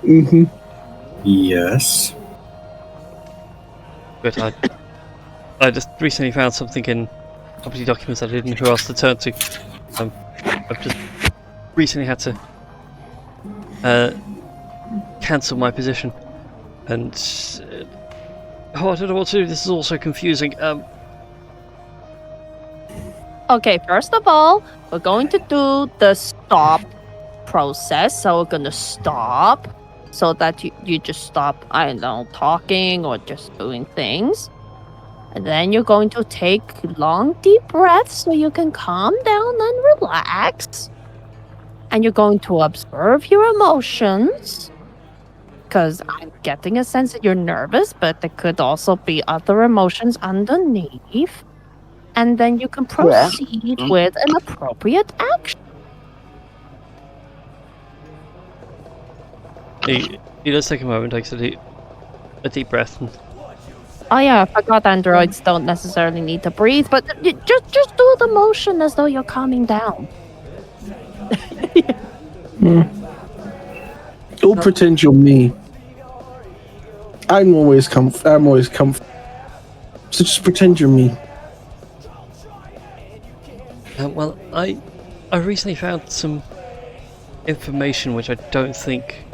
Mm-hmm. Yes. Good. I just recently found something in company documents I didn't know who else to turn to. I've just recently had to cancel my position, and I don't know what to do. This is all so confusing. Okay, first of all, we're going to do the stop process. So we're going to stop so that you just stop, I don't know, talking or just doing things. And then you're going to take long, deep breaths so you can calm down and relax. And you're going to observe your emotions. Because I'm getting a sense that you're nervous, but there could also be other emotions underneath. And then you can proceed with an appropriate action. He does take a moment, takes a deep breath. And Oh yeah, I forgot androids don't necessarily need to breathe, but just do the motion as though you're calming down. Don't pretend you're me. I'm always comfortable. So just pretend you're me. Well, I recently found some information which I don't think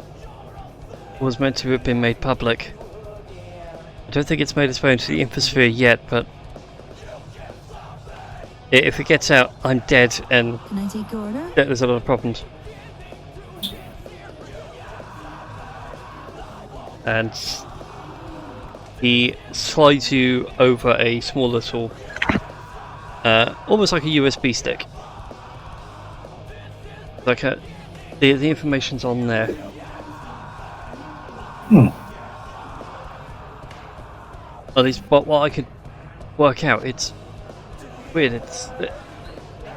was meant to have been made public. I don't think it's made its way into the infosphere yet, but if it gets out, I'm dead, and Can I take your order? there's a lot of problems. And he slides you over a small little, almost like a USB stick. Like the information's on there. At least what I could work out, it's weird.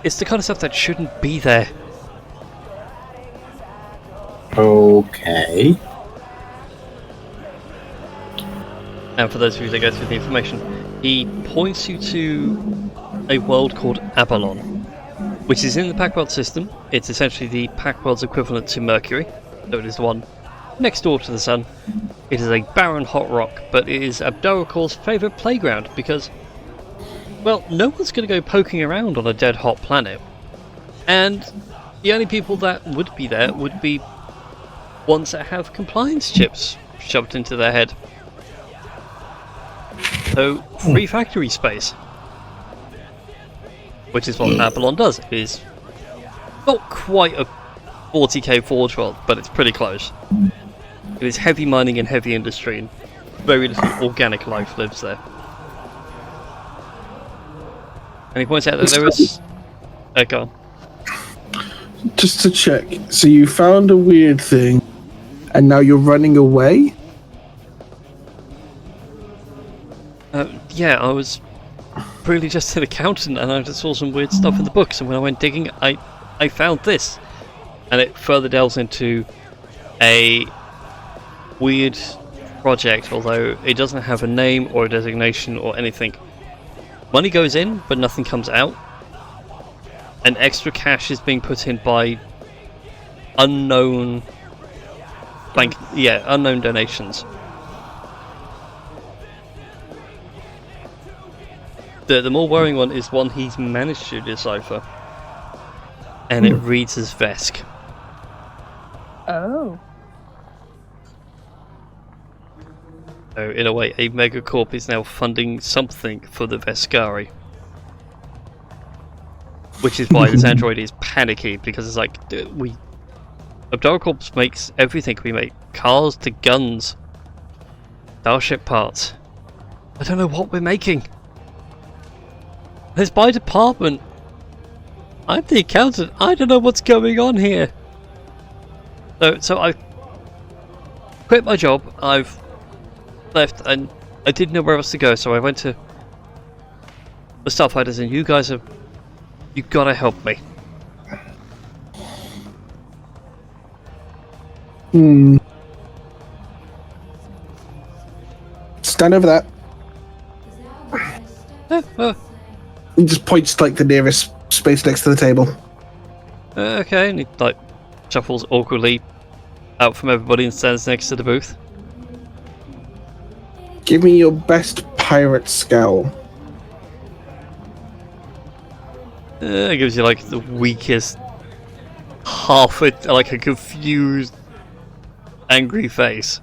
It's the kind of stuff that shouldn't be there. Okay. And for those of you that go through the information, he points you to a world called Abalon, which is in the Pack World system. It's essentially the Pack World's equivalent to Mercury, so it is the one next door to the Sun. It is a barren hot rock, but it is Abduracor's favourite playground because, well, no one's going to go poking around on a dead hot planet. And the only people that would be there would be ones that have compliance chips shoved into their head. So, free factory space. Which is what Abalon does. It is not quite a 40k Forge World, but it's pretty close. It is heavy mining and heavy industry, and very little organic life lives there. And he points out that there is... go on. Just to check, so you found a weird thing, and now you're running away? Yeah, I was really just an accountant, and I just saw some weird stuff in the books, and when I went digging, I found this. And it further delves into a weird project, although it doesn't have a name or a designation or anything. Money goes in, but nothing comes out. And extra cash is being put in by unknown donations. The more worrying one is one he's managed to decipher, and it reads as Vesk. Oh. So in a way, a megacorp is now funding something for the Veskari. Which is why this android is panicky, because it's like, Abduracorp makes everything. We make cars to guns, starship parts. I don't know what we're making. There's my department. I'm the accountant. I don't know what's going on here. So I quit my job. I've left, and I didn't know where else to go. So I went to the Starfighters, and you guys have. You gotta help me. Stand over there. He just points to, like, the nearest space next to the table. Okay, and he like shuffles awkwardly out from everybody and stands next to the booth. Give me your best pirate scowl. It gives you like the weakest, half like a confused, angry face.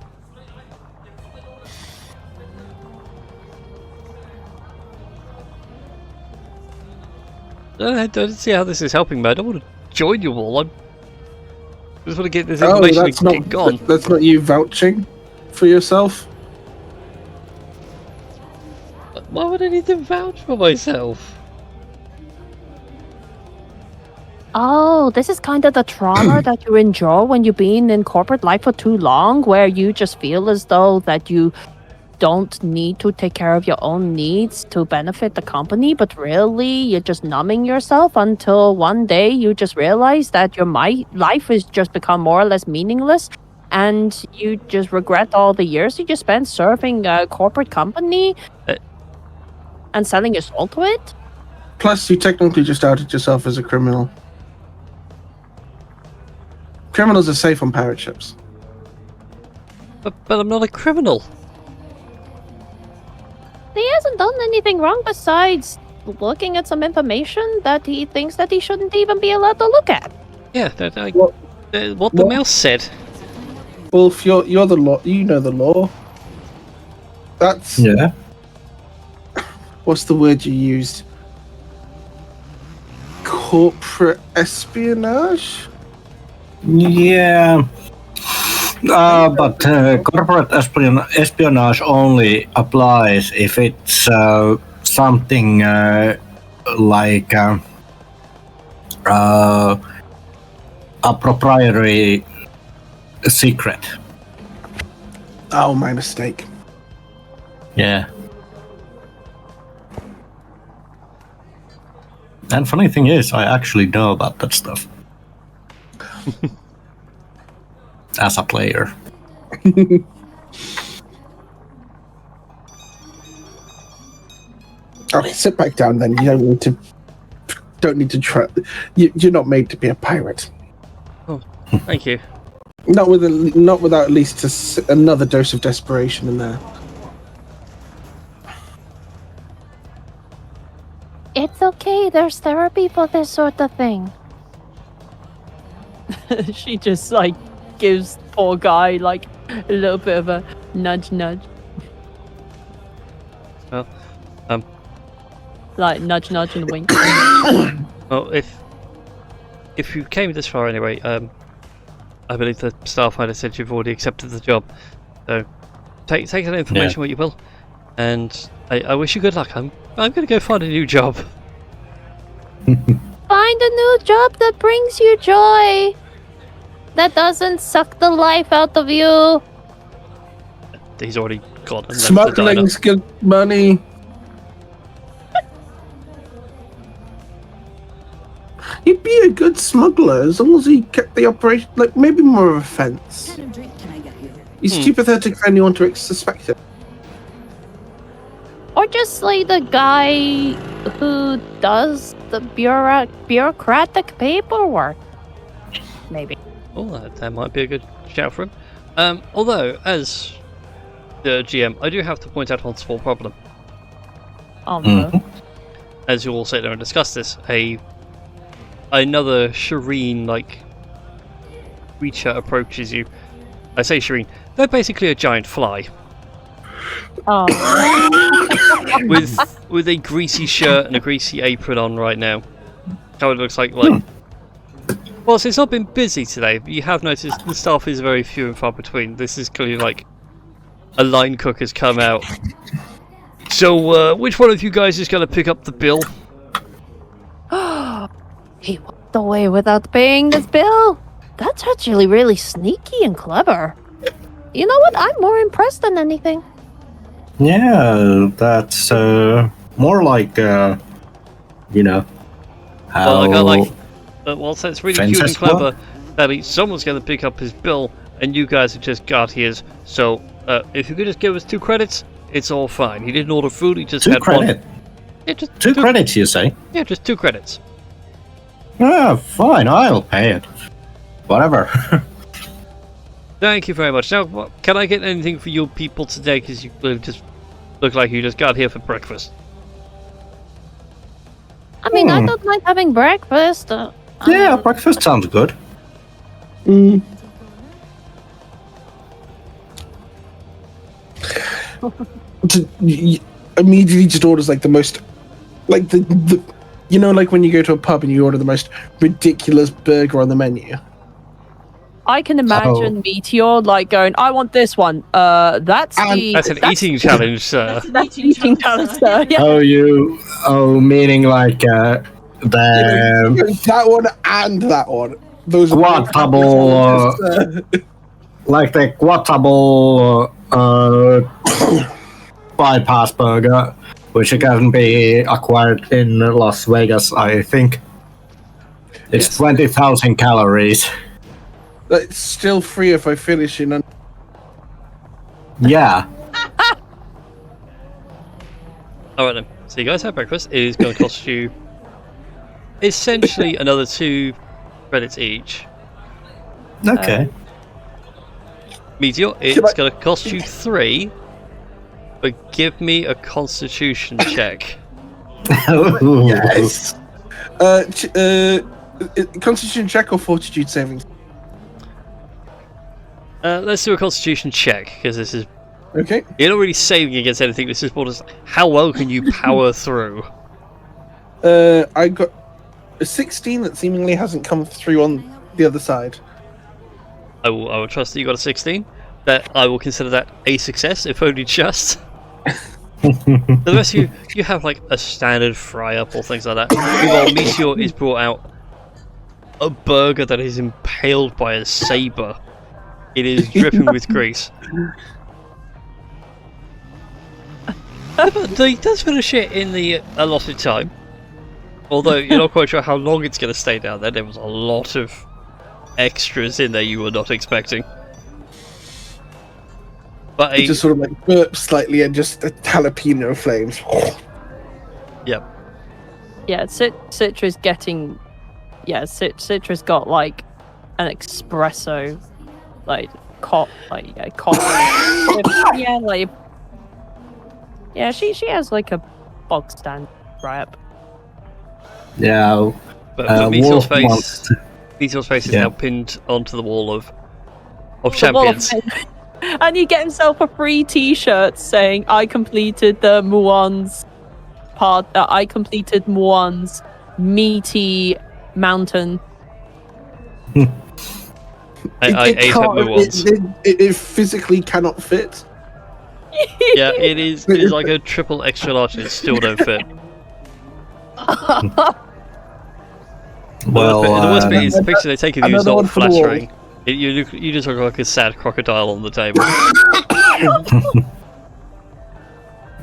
I don't see how this is helping me. I don't want to join you all. I just want to get this information and get gone. That's not you vouching for yourself? Why would I need to vouch for myself? Oh, this is kind of the trauma that you endure when you've been in corporate life for too long, where you just feel as though that you don't need to take care of your own needs to benefit the company, but really you're just numbing yourself until one day you just realize that your life has just become more or less meaningless, and you just regret all the years you just spent serving a corporate company and selling your soul to it. Plus, you technically just outed yourself as a criminal. Criminals are safe on pirate ships. But I'm not a criminal. He hasn't done anything wrong besides looking at some information that he thinks that he shouldn't even be allowed to look at. Yeah, what the mouse said. Well, if you're the law, you know the law. That's... Yeah. What's the word you used? Corporate espionage? Yeah. But corporate espionage only applies if it's something like a proprietary secret. Oh, my mistake. Yeah. And funny thing is, I actually know about that stuff. As a player. Okay, sit back down then. You don't need to try. You're not made to be a pirate. Oh, thank you. Not without at least another dose of desperation in there. It's okay, there's therapy for this sort of thing. She just like gives poor guy like a little bit of a nudge. Well, like nudge and wink. well, if you came this far anyway, I believe the Starfinder said you've already accepted the job. So take that information what you will, and I wish you good luck. I'm gonna go find a new job. Find a new job that brings you joy. That doesn't suck the life out of you. He's already gone and left the Smuggling's good money. He'd be a good smuggler as long as he kept the operation, like, maybe more of a fence. He's too pathetic for anyone to suspect it. Or just like the guy who does the bureaucratic paperwork. Maybe. Oh, that might be a good shout for him. Although, as the GM, I do have to point out one small problem. Oh no. As you all sit there and discuss this, another Shireen like creature approaches you. I say Shireen, they're basically a giant fly. Oh. with a greasy shirt and a greasy apron on right now. How it looks like well, it's not been busy today, but you have noticed the staff is very few and far between. This is clearly like a line cook has come out. So, which one of you guys is going to pick up the bill? He walked away without paying this bill. That's actually really sneaky and clever. You know what? I'm more impressed than anything. Yeah, that's more like, you know, how... Well, I got well, that's really cute and fences clever that someone's going to pick up his bill and you guys are just guardians. So, if you could just give us 2 credits, It's all fine. He didn't order food. He just Two had credit. one. Yeah, just Two credits, you say? Yeah, just 2 credits. Ah, fine. I'll pay it. Whatever. Thank you very much. Now, can I get anything for your people today? Because you just look like you just got here for breakfast. I mean, I don't mind having breakfast. Yeah, breakfast sounds good. Mm. Immediately just orders like the most, like the you know, like when you go to a pub and you order the most ridiculous burger on the menu. I can imagine Meteor like going, I want this one. That's an eating challenge, sir. That's eating challenge, sir. Yeah. Meaning like the That one and that one. Those quadruple, like the quadruple bypass burger, which can be acquired in Las Vegas, I think. It's 20,000 calories. It's still free if I finish in. Yeah. Alright then. So you guys have breakfast. It is going to cost you essentially another 2 credits each. Okay. Meteor, it's going to cost you 3, but give me a constitution check. Yes. Constitution check or fortitude savings? Let's do a constitution check, because this is... Okay. You're not really saving against anything, this is more just how well can you power through? I got a 16 that seemingly hasn't come through on the other side. I will trust that you got a 16. That I will consider that a success, if only just. The rest of you have like a standard fry-up or things like that. Meanwhile, Meteor is brought out a burger that is impaled by a saber. It is dripping with grease. But he does finish it in the allotted time. Although you're not quite sure how long it's going to stay down there. There was a lot of extras in there you were not expecting. But It just sort of like burps slightly and just jalapeno flames. Yep. Yeah, Citra's getting... Yeah, Citra's got like an espresso, like coffee. Yeah, like... Yeah, she has like a bog stand wrap. Yeah. But Meteor's Wolf wants face is now pinned onto the wall of champions. And he get himself a free T-shirt saying, "I completed the Muon's part. I completed Muon's meaty mountain." I ate at Muon's. It physically cannot fit. Yeah, it is like a triple extra large and it still don't fit. Well, the worst bit is the picture they take of you is not for the wall. flattering. You just look like a sad crocodile on the table.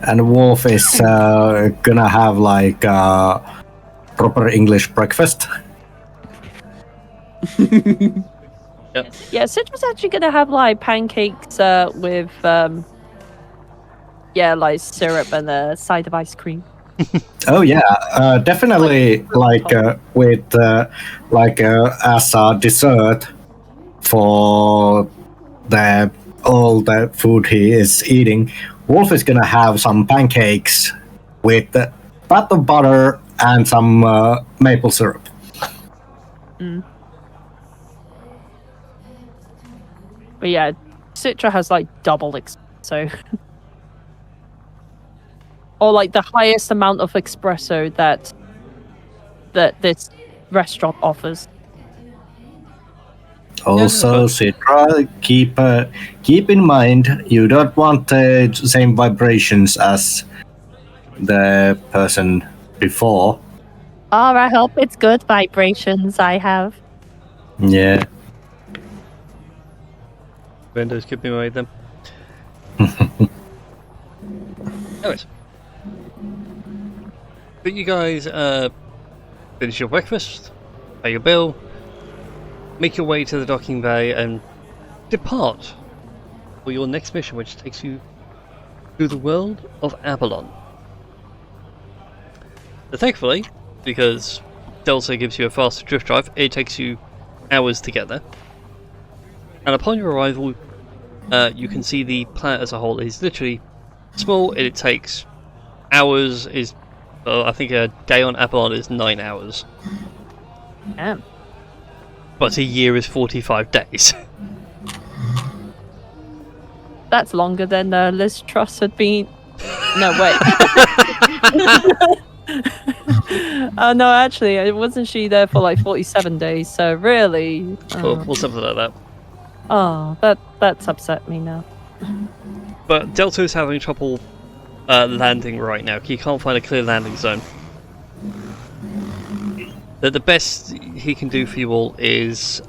And Wolf is gonna have like proper English breakfast. Yep. Yeah, Citra's actually gonna have like pancakes with like syrup and a side of ice cream. Oh yeah, definitely like with as a dessert for all the food he is eating. Wolf is gonna have some pancakes with pat of butter and some maple syrup. But yeah, Citra has like double so. Or like the highest amount of espresso that this restaurant offers. Also, Citra, keep in mind you don't want the same vibrations as the person before. Oh, I hope it's good vibrations I have. Yeah. Windows could be made then. Anyways. But you guys finish your breakfast, pay your bill, make your way to the docking bay and depart for your next mission, which takes you to the world of Avalon. So thankfully, because Delta gives you a faster drift drive, it takes you hours to get there. And upon your arrival, you can see the planet as a whole is literally small. It takes hours. I think a day on Avalon is 9 hours. Damn. But a year is 45 days. That's longer than Liz Truss had been. No, wait. No, actually, wasn't she there for like 47 days? So really, or something like that. Oh, that's upset me now. But Delta is having trouble landing right now. He can't find a clear landing zone. The best he can do for you all is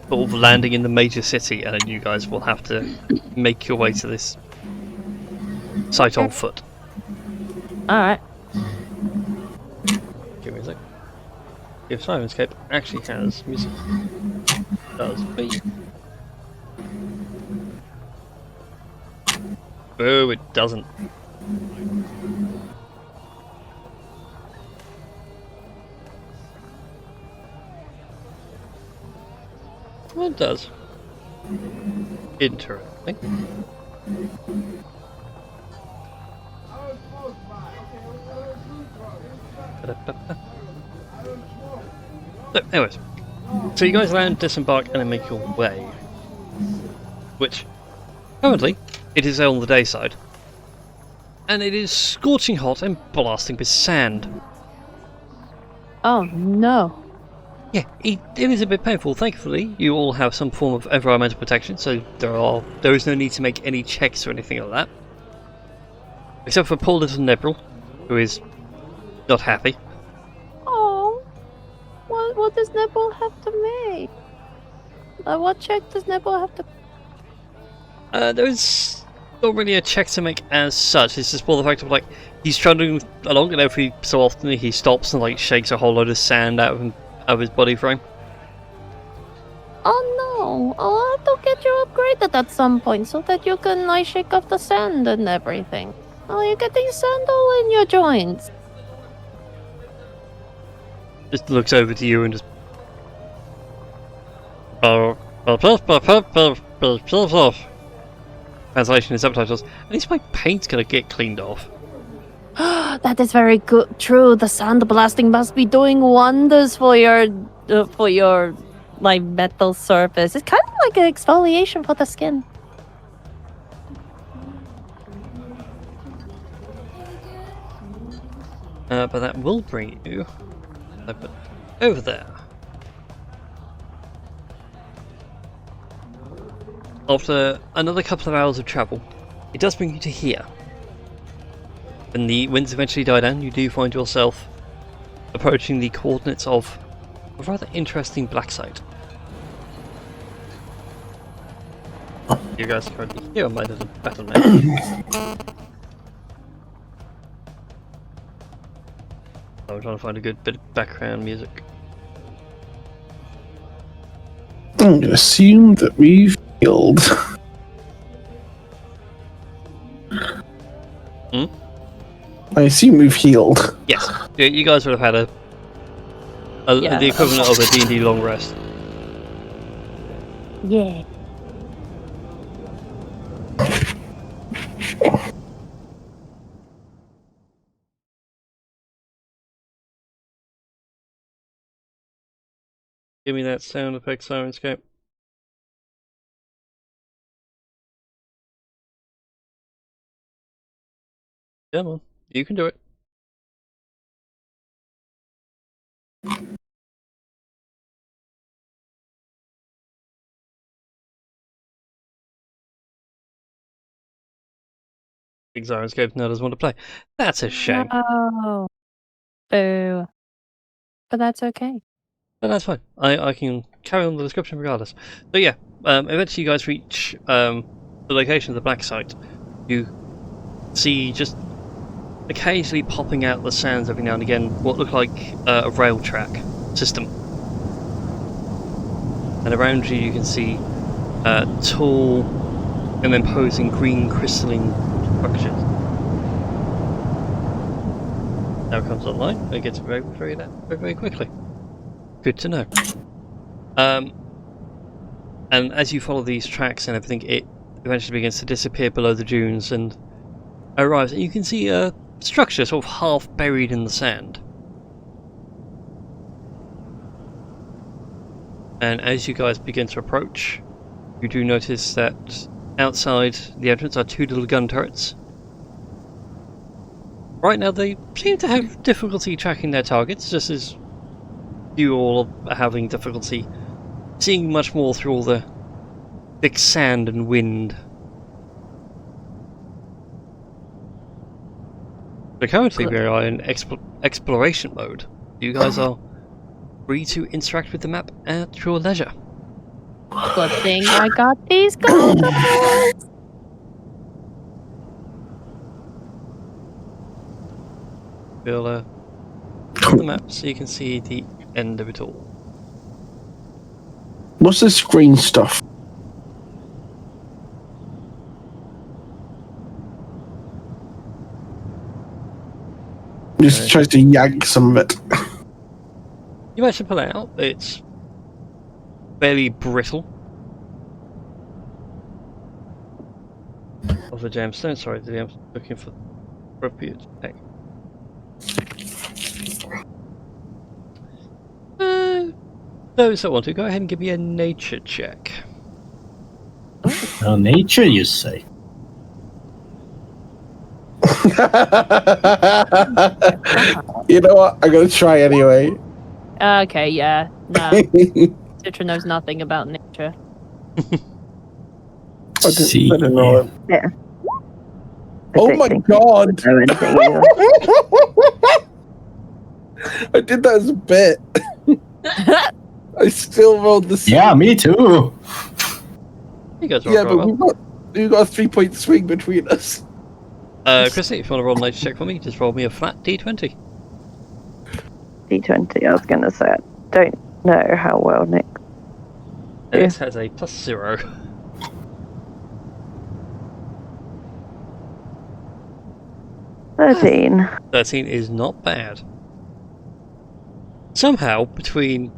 sort of landing in the major city, and then you guys will have to make your way to this site on foot. Alright. Give me a sec. If Syrinscape actually has music, it does be. Oh, it doesn't. Well, it does. Interesting. So, anyways, so you guys land, disembark, and then make your way. Which, currently, it is on the day side. And it is scorching hot and blasting with sand. Oh no. Yeah, it is a bit painful. Thankfully, you all have some form of environmental protection, so there is no need to make any checks or anything like that. Except for poor little Nebril, who is not happy. Oh, what does Nibble have to make? What check does Nibble have to? There is not really a check to make as such. It's just more the fact of like he's trundling along, and every so often he stops and like shakes a whole load of sand out of his body frame. Oh no! I'll have to get you upgraded at some point so that you can like shake off the sand and everything. Oh, you're getting sand all in your joints. Just looks over to you and just. Translation and subtitles. At least my paint's gonna get cleaned off. That is very good. True, the sand blasting must be doing wonders for your like metal surface. It's kind of like an exfoliation for the skin. But that will bring you over there. After another couple of hours of travel, it does bring you to here. When the winds eventually die down, you do find yourself approaching the coordinates of a rather interesting black site. You guys are currently here on my little battle map. I'm trying to find a good bit of background music. I'm gonna assume that we've healed. I assume we've healed. Yes, you guys would have had the equivalent of a D&D long rest. Yeah. Give me that sound effect, Syrinscape. Come on, you can do it. Syrinscape now doesn't want to play. That's a shame. Oh. Boo. But that's okay. But that's fine. I can carry on the description regardless. So yeah, eventually you guys reach the location of the black site. You see just occasionally popping out the sands every now and again what look like a rail track system. And around you can see tall and imposing green crystalline structures. Now it comes online, and it gets very quickly. Good to know. And as you follow these tracks and everything, it eventually begins to disappear below the dunes and arrives, and you can see a structure sort of half buried in the sand. And as you guys begin to approach, you do notice that outside the entrance are two little gun turrets. Right now they seem to have difficulty tracking their targets, just as you all are having difficulty seeing much more through all the thick sand and wind. But currently we are in exploration mode. You guys are free to interact with the map at your leisure. Good thing I got these guys. We'll put the map so you can see the end of it all. What's this green stuff? Just tries to yank some of it. You managed to pull it out. It's fairly brittle. Of the gemstone, sorry, I'm looking for appropriate tech. Those that want to, go ahead and give me a nature check. Oh, nature, you say? You know what? I'm gonna try anyway. Okay, yeah. No. Citra knows nothing about nature. I didn't know it. Yeah. Oh my god! I did that as a bit. I still rolled the same. Yeah, me too. You guys roll Yeah, quite but well. we've got a 3-point swing between us. Chrissy, if you want to roll a nature check for me, just roll me a flat d20. D20, I was going to say, I don't know how well Nick. This has a +0. Yeah. 13. 13 is not bad. Somehow, between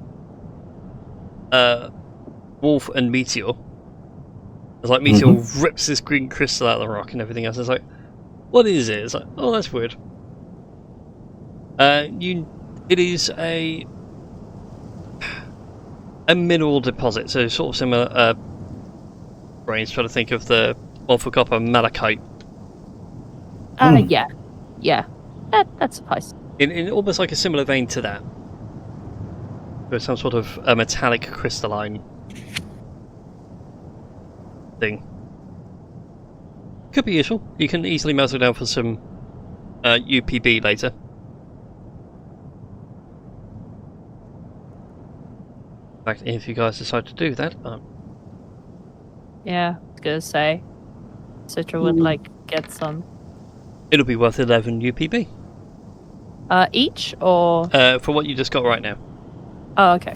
Wolf and Meteor, it's like Meteor rips this green crystal out of the rock and everything else. It's like, what is it? It's like, oh, that's weird. It is a mineral deposit, so sort of similar. Brains trying to think of the one for copper, malachite. Yeah. That suffices. In almost like a similar vein to that. With some sort of a metallic crystalline thing. Could be useful. You can easily melt it down for some UPB later. In fact, if you guys decide to do that, Yeah, I was gonna say. Citra would get some. it'll be worth 11 UPB. Each or For what you just got right now. oh okay.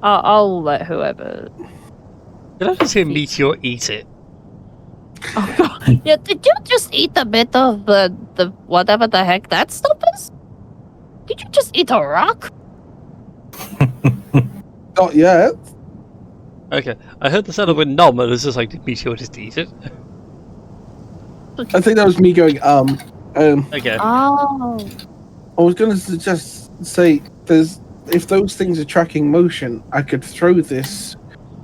I'll let whoever. Did I just hear Meteor eat it? Oh god. Yeah, did you just eat a bit of the whatever the heck that stuff is? Did you just eat a rock? Not yet. Okay, I heard the sound of a nom and it was just like, did Meteor just eat it? I think that was me going, Okay. Oh. I was going to say, if those things are tracking motion, I could throw this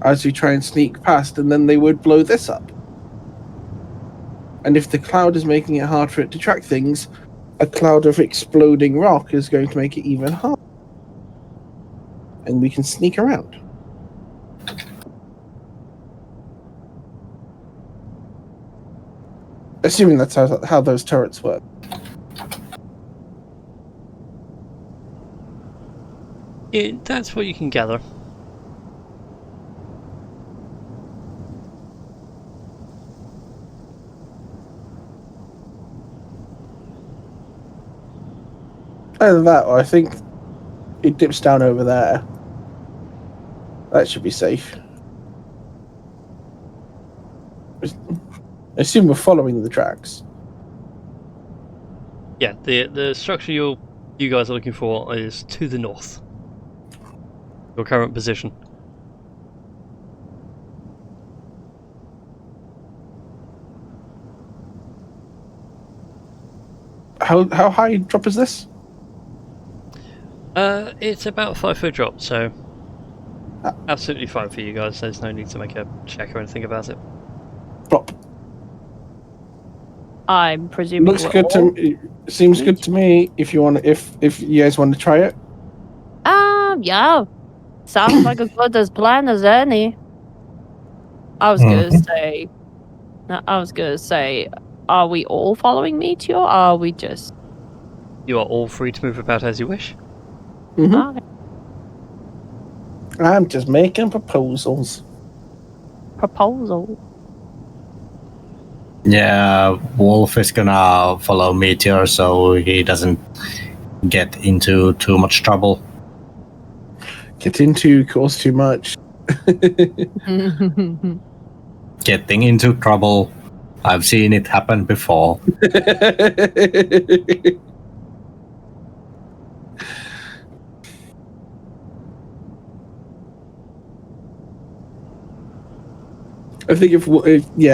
as we try and sneak past, and then they would blow this up. And if the cloud is making it hard for it to track things, a cloud of exploding rock is going to make it even harder. And we can sneak around. Assuming that's how those turrets work. That's what you can gather. Either that, or I think it dips down over there. That should be safe. I assume we're following the tracks. Yeah, the structure you guys are looking for is to the north. Your current position. How high drop is this? It's about a 5-foot drop, so absolutely fine for you guys. There's no need to make a check or anything about it. Drop. I'm presuming. Looks good to me. Seems good to me. If you want, if you guys want to try it. Yeah. Sounds like as good as plan as any. I was gonna say, are we all following Meteor? Or are we just? You are all free to move about as you wish. Mm-hmm. Okay. I'm just making proposals. Proposal. Yeah, Wolf is gonna follow Meteor so he doesn't get into too much trouble. Get into, cause too much. Getting into trouble. I've seen it happen before. I think I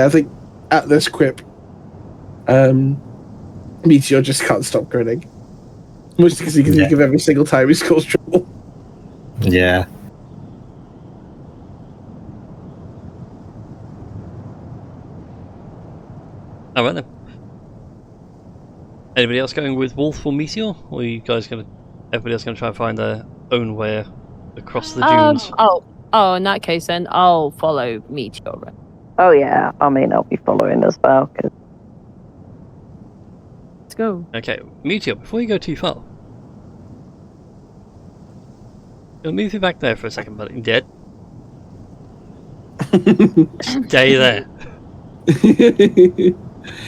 think at this quip, Meteor just can't stop grinning. Mostly because he can think of every single time he's caused trouble. Yeah. Alright then. Anybody else going with Wolf or Meteor? Or are you guys everybody else gonna try and find their own way across the dunes? Oh, in that case then, I'll follow Meteor. Oh yeah, I mean I'll be following as well. Cause... Let's go. Okay, Meteor, before you go too far. I'll move you back there for a second, buddy. Dead. Stay there.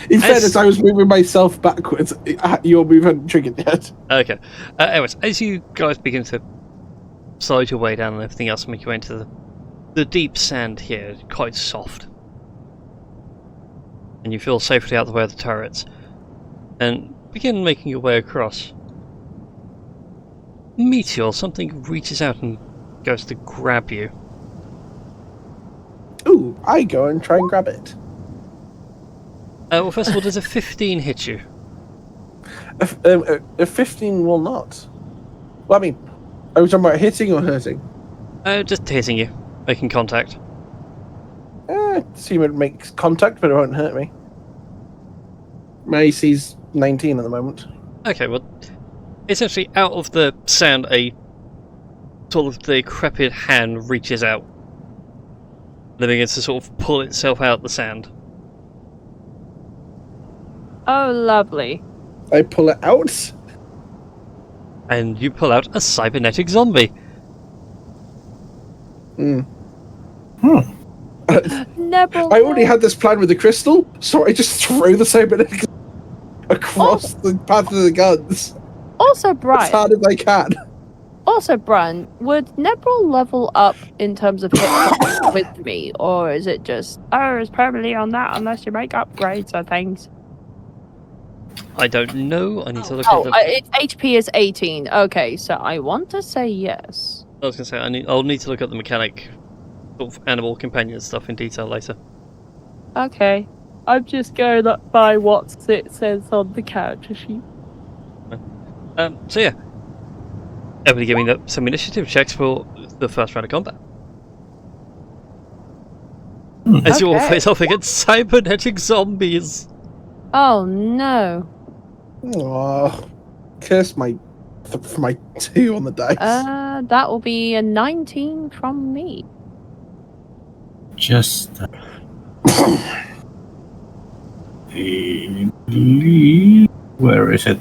In fairness, I was moving myself backwards. Your move hadn't triggered yet. Okay. Anyways, as you guys begin to slide your way down and everything else, make your way into the deep sand here, quite soft. And you feel safely out the way of the turrets. And begin making your way across. Meteor, something reaches out and goes to grab you. Ooh, I go and try and grab it. Well, first of all, does a 15 hit you? A 15 will not. Well, I mean, are we talking about hitting or hurting? Just hitting you, making contact. Seem it makes contact, but it won't hurt me. My AC's 19 at the moment. Okay, well, essentially out of the sand, a sort of decrepit hand reaches out. And then begins to sort of pull itself out the sand. Oh, lovely. I pull it out. And you pull out a cybernetic zombie. Never. I already had this plan with the crystal, so I just throw the cybernetic across the path of the guns Also, as Brian. hard as I can. Also, Brian, would Nebril level up in terms of hit points with me, or is it just it's permanently on that unless you make upgrades or things? I don't know. I need to look at the... its HP is 18. Okay, so I want to say yes. I was going to say, I'll need to look at the mechanic sort of animal companion stuff in detail later. Okay. I'm just going up by what it says on the character sheet. So yeah. Everybody give me some initiative checks for the first round of combat. As you all face off against cybernetic zombies. Oh no. Oh, curse my 2 on the dice. That will be a 19 from me. Just. Where is it?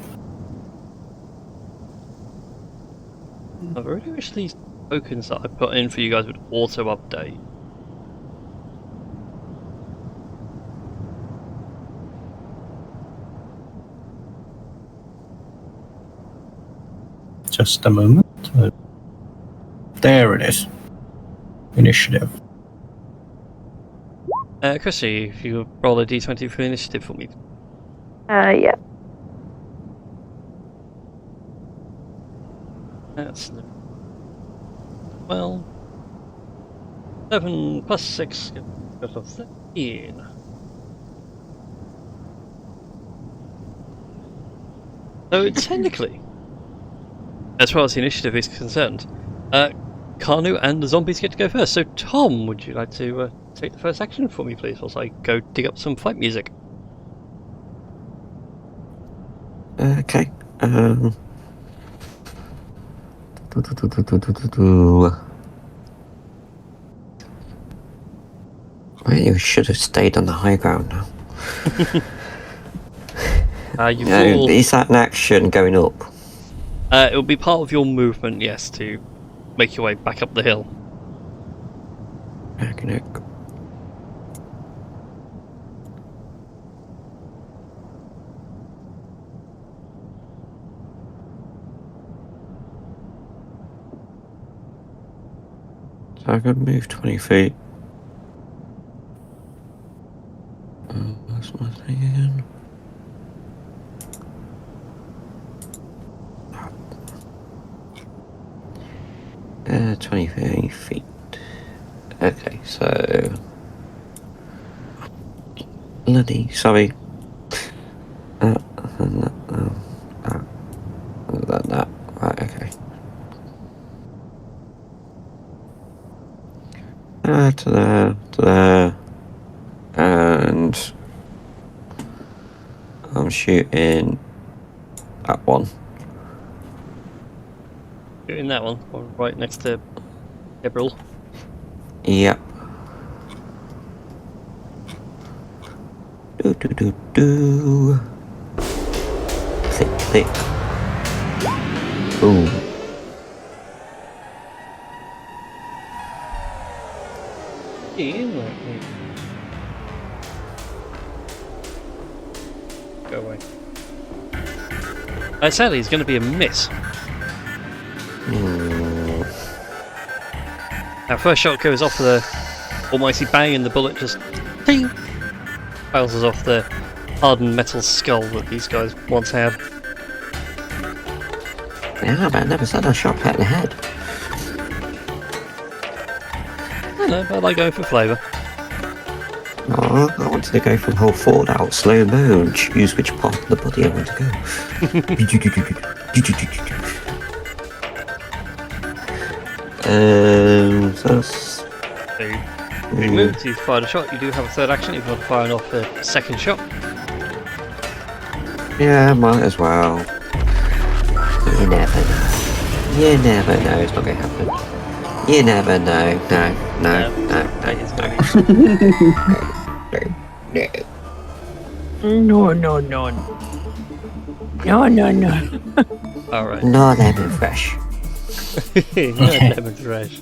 I've already wished these tokens that I put in for you guys would auto update. Just a moment. There it is. initiative. Chrissy, if you roll a d20 for initiative for me. Yeah. That's 12. 7 plus 6 goes to 13. So technically, as far as the initiative is concerned, Kanu and the zombies get to go first. So Tom, would you like to take the first action for me, please, whilst I go dig up some fight music? Okay. Well, you should have stayed on the high ground now. You fall... Is that an action going up? It will be part of your movement, yes, to make your way back up the hill. Okay. So I can move 20 feet. What's my thing again? Uh, 20 feet. Okay, so... Bloody, sorry. That. Right, okay. To there. And... I'm shooting that one. In that one, or right next to Gabriel. Yep. Do. Click. Boom. Go away. Sadly, it's going to be a miss. Our first shot goes off with a almighty bang, and the bullet just ting, bounces off the hardened metal skull that these guys once had. Yeah, but I never said I shot at the head. I know, but I like going for flavour. Oh, I wanted to go for the whole forward out slow mo and choose which part of the body I want to go. So that's... You moved, you fired a shot, you do have a third action if you want to fire off a second shot. Yeah, might as well. You never know. You never know, it's not going to happen. You never know. No. No. Alright. No lemon fresh. Lemon fresh.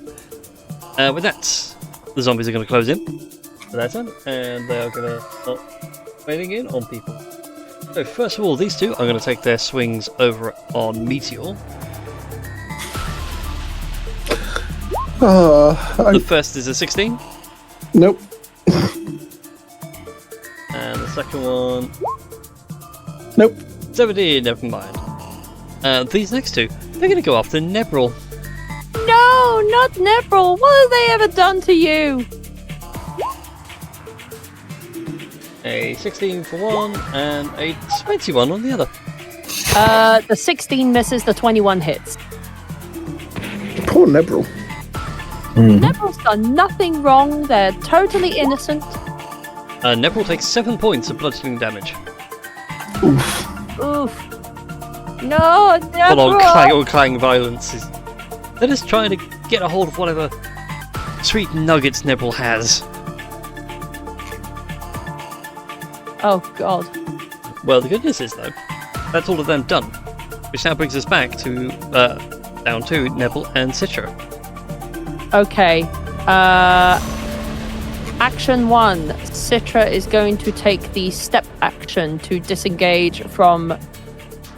With that, the zombies are going to close in for their turn, and they are going to start raining in on people. So first of all, these two are going to take their swings over on Meteor. The first is a 16. Nope. And the second one... Nope. 17, never mind. These next two, they're going to go after Nebril. No, not Nebril. What have they ever done to you? A 16 for one, and a 21 on the other. The 16 misses, the 21 hits. Poor Nebril. Nebril's done nothing wrong. They're totally innocent. Nebril takes 7 points of bludgeoning damage. Oof. No, Full on Nebril. clang violence. They're just trying to get a hold of whatever sweet nuggets Nebril has. Oh, God. Well, the good news is, though, that's all of them done. Which now brings us back to, down to Nebril and Citra. Okay. Action 1. Citra is going to take the step action to disengage from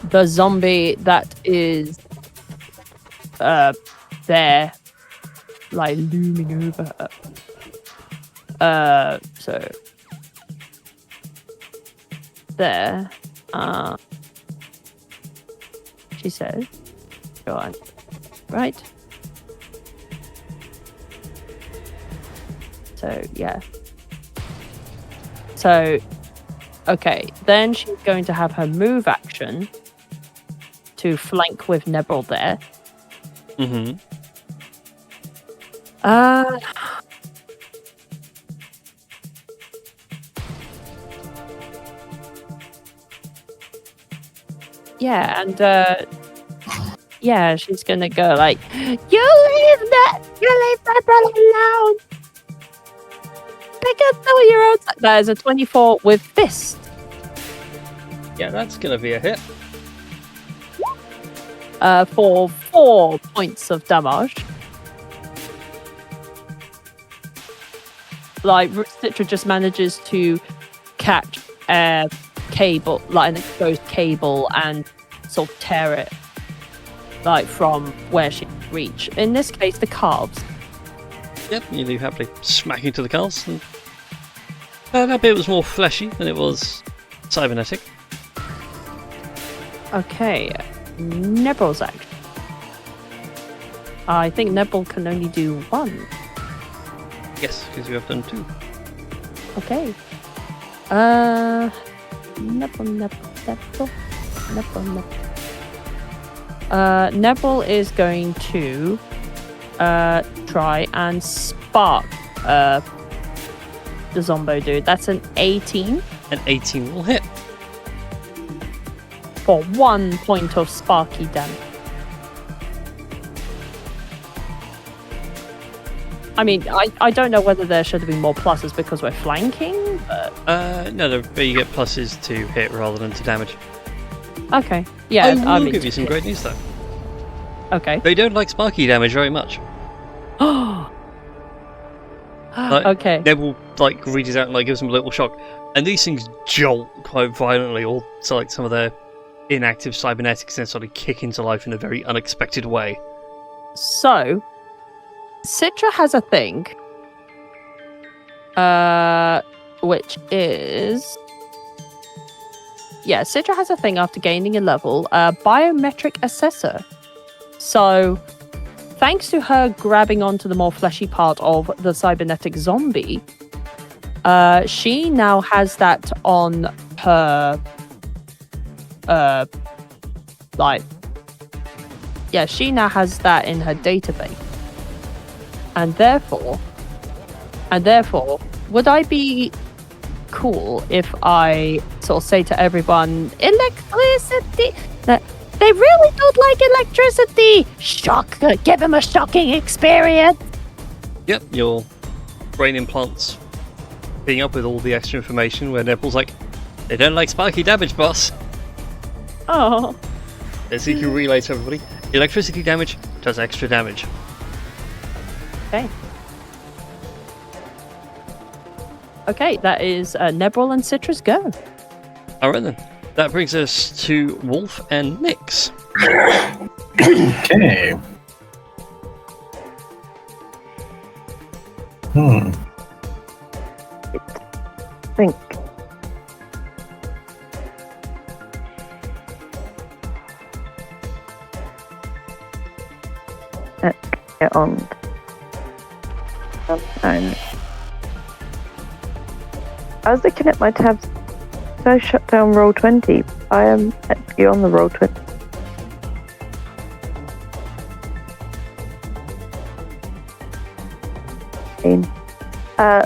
the zombie that is there. like looming over her. So there. She says, "Go on, right." So yeah. So, okay, then she's going to have her move action to flank with Nebril there. Mm-hmm. Yeah, and yeah, she's gonna go like, you leave that alone. Pick up your own. That is a 24 with fist. Yeah, that's gonna be a hit. For 4 points of damage. Like, Citra just manages to catch a cable, like an exposed cable, and sort of tear it, like, from where she can reach. In this case, the calves. Yep, you do happily smack into the calves. And that bit was more fleshy than it was cybernetic. Okay, Nebel's action. I think Nebel can only do one. Yes, because you have done 2. Okay. Nebel. Nebel is going to try and spark the Zombo dude. That's an 18. An 18 will hit. For 1 point of sparky damage. I mean, I don't know whether there should have been more pluses because we're flanking, but... No, but you get pluses to hit rather than to damage. Okay. Yeah, I will give you some great news though. Okay. They don't like sparky damage very much. Okay. Nebel like reaches out and like gives them a little shock, and these things jolt quite violently, or so like some of their inactive cybernetics then sort of kick into life in a very unexpected way. So, Citra has a thing, which is... Yeah, Citra has a thing after gaining a level, biometric assessor. So, thanks to her grabbing onto the more fleshy part of the cybernetic zombie, she now has that on her, she now has that in her database. And therefore, would I be cool if I sort of say to everyone, electricity? They really don't like electricity! Shock! Give them a shocking experience! Yep, your brain implants being up with all the extra information where Nebel's like, they don't like sparky damage, boss. Oh. As he can relay to everybody, electricity damage does extra damage. Okay. Okay, that is Nebril and Citra's go. Alright then. That brings us to Wolf and Nyx. Okay. I think. Let's get on. I was looking at my tabs. Did I shut down Roll20? I am actually on the Roll20.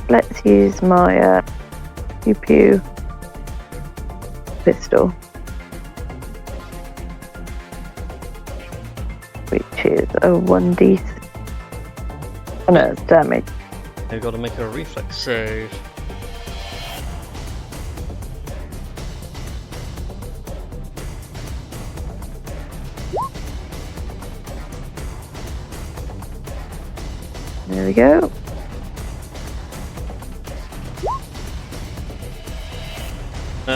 Let's use my pew pew pistol, which is a 1d. Oh no, it's damage. You've got to make a reflex save. There we go.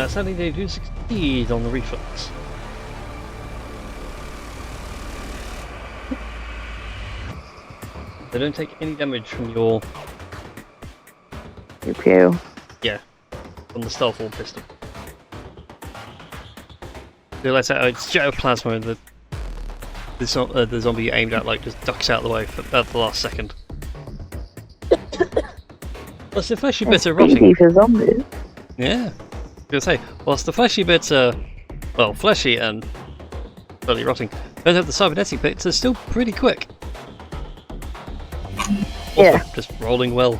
Sadly, they do succeed on the reflex. They don't take any damage from your Pew. from the Starfall pistol. They let out its jet of plasma, and the zombie you aimed at just ducks out of the way at the last second. Plus, the fleshy bits are rotting. Speedy for zombies. Yeah, I was gonna say, whilst the fleshy bits are, well, fleshy and slowly rotting, those of the cybernetic bits are still pretty quick. Yeah. Also, just rolling well.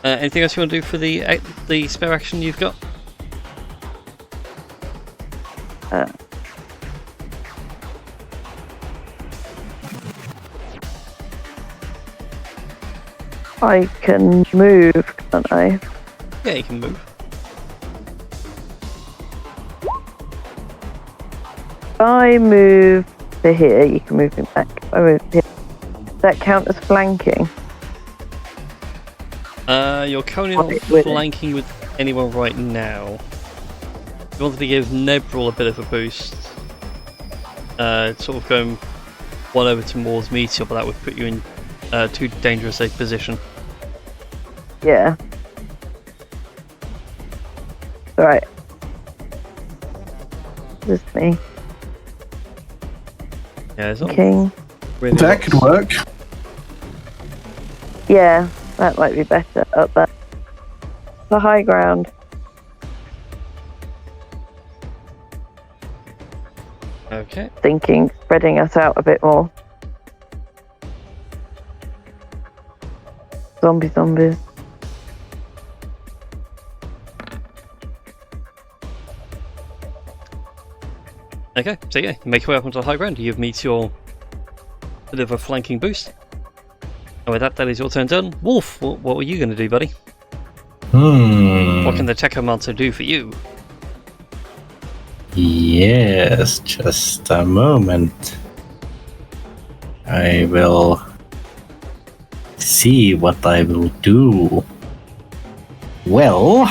Anything else you want to do for the spare action you've got? I can move, can't I? Yeah, you can move. If I move to here, you can move me back. If I move here, does that count as flanking? You're currently not flanking with anyone right now. You wanted to give Nebril a bit of a boost. Sort of going one over towards Meteor, but that would put you in too dangerous a position. Yeah. Right. This is me. Yeah, it's not King. really That could work. Yeah, that might be better up there. The high ground. Okay. Thinking, spreading us out a bit more. Zombies. Okay, so yeah, make your way up onto the high ground. You have Meteor bit of a flanking boost. And with that is your turn done. Wolf, what were you going to do, buddy? What can the Technomancer do for you? Yes, just a moment. I will see what I will do. Well,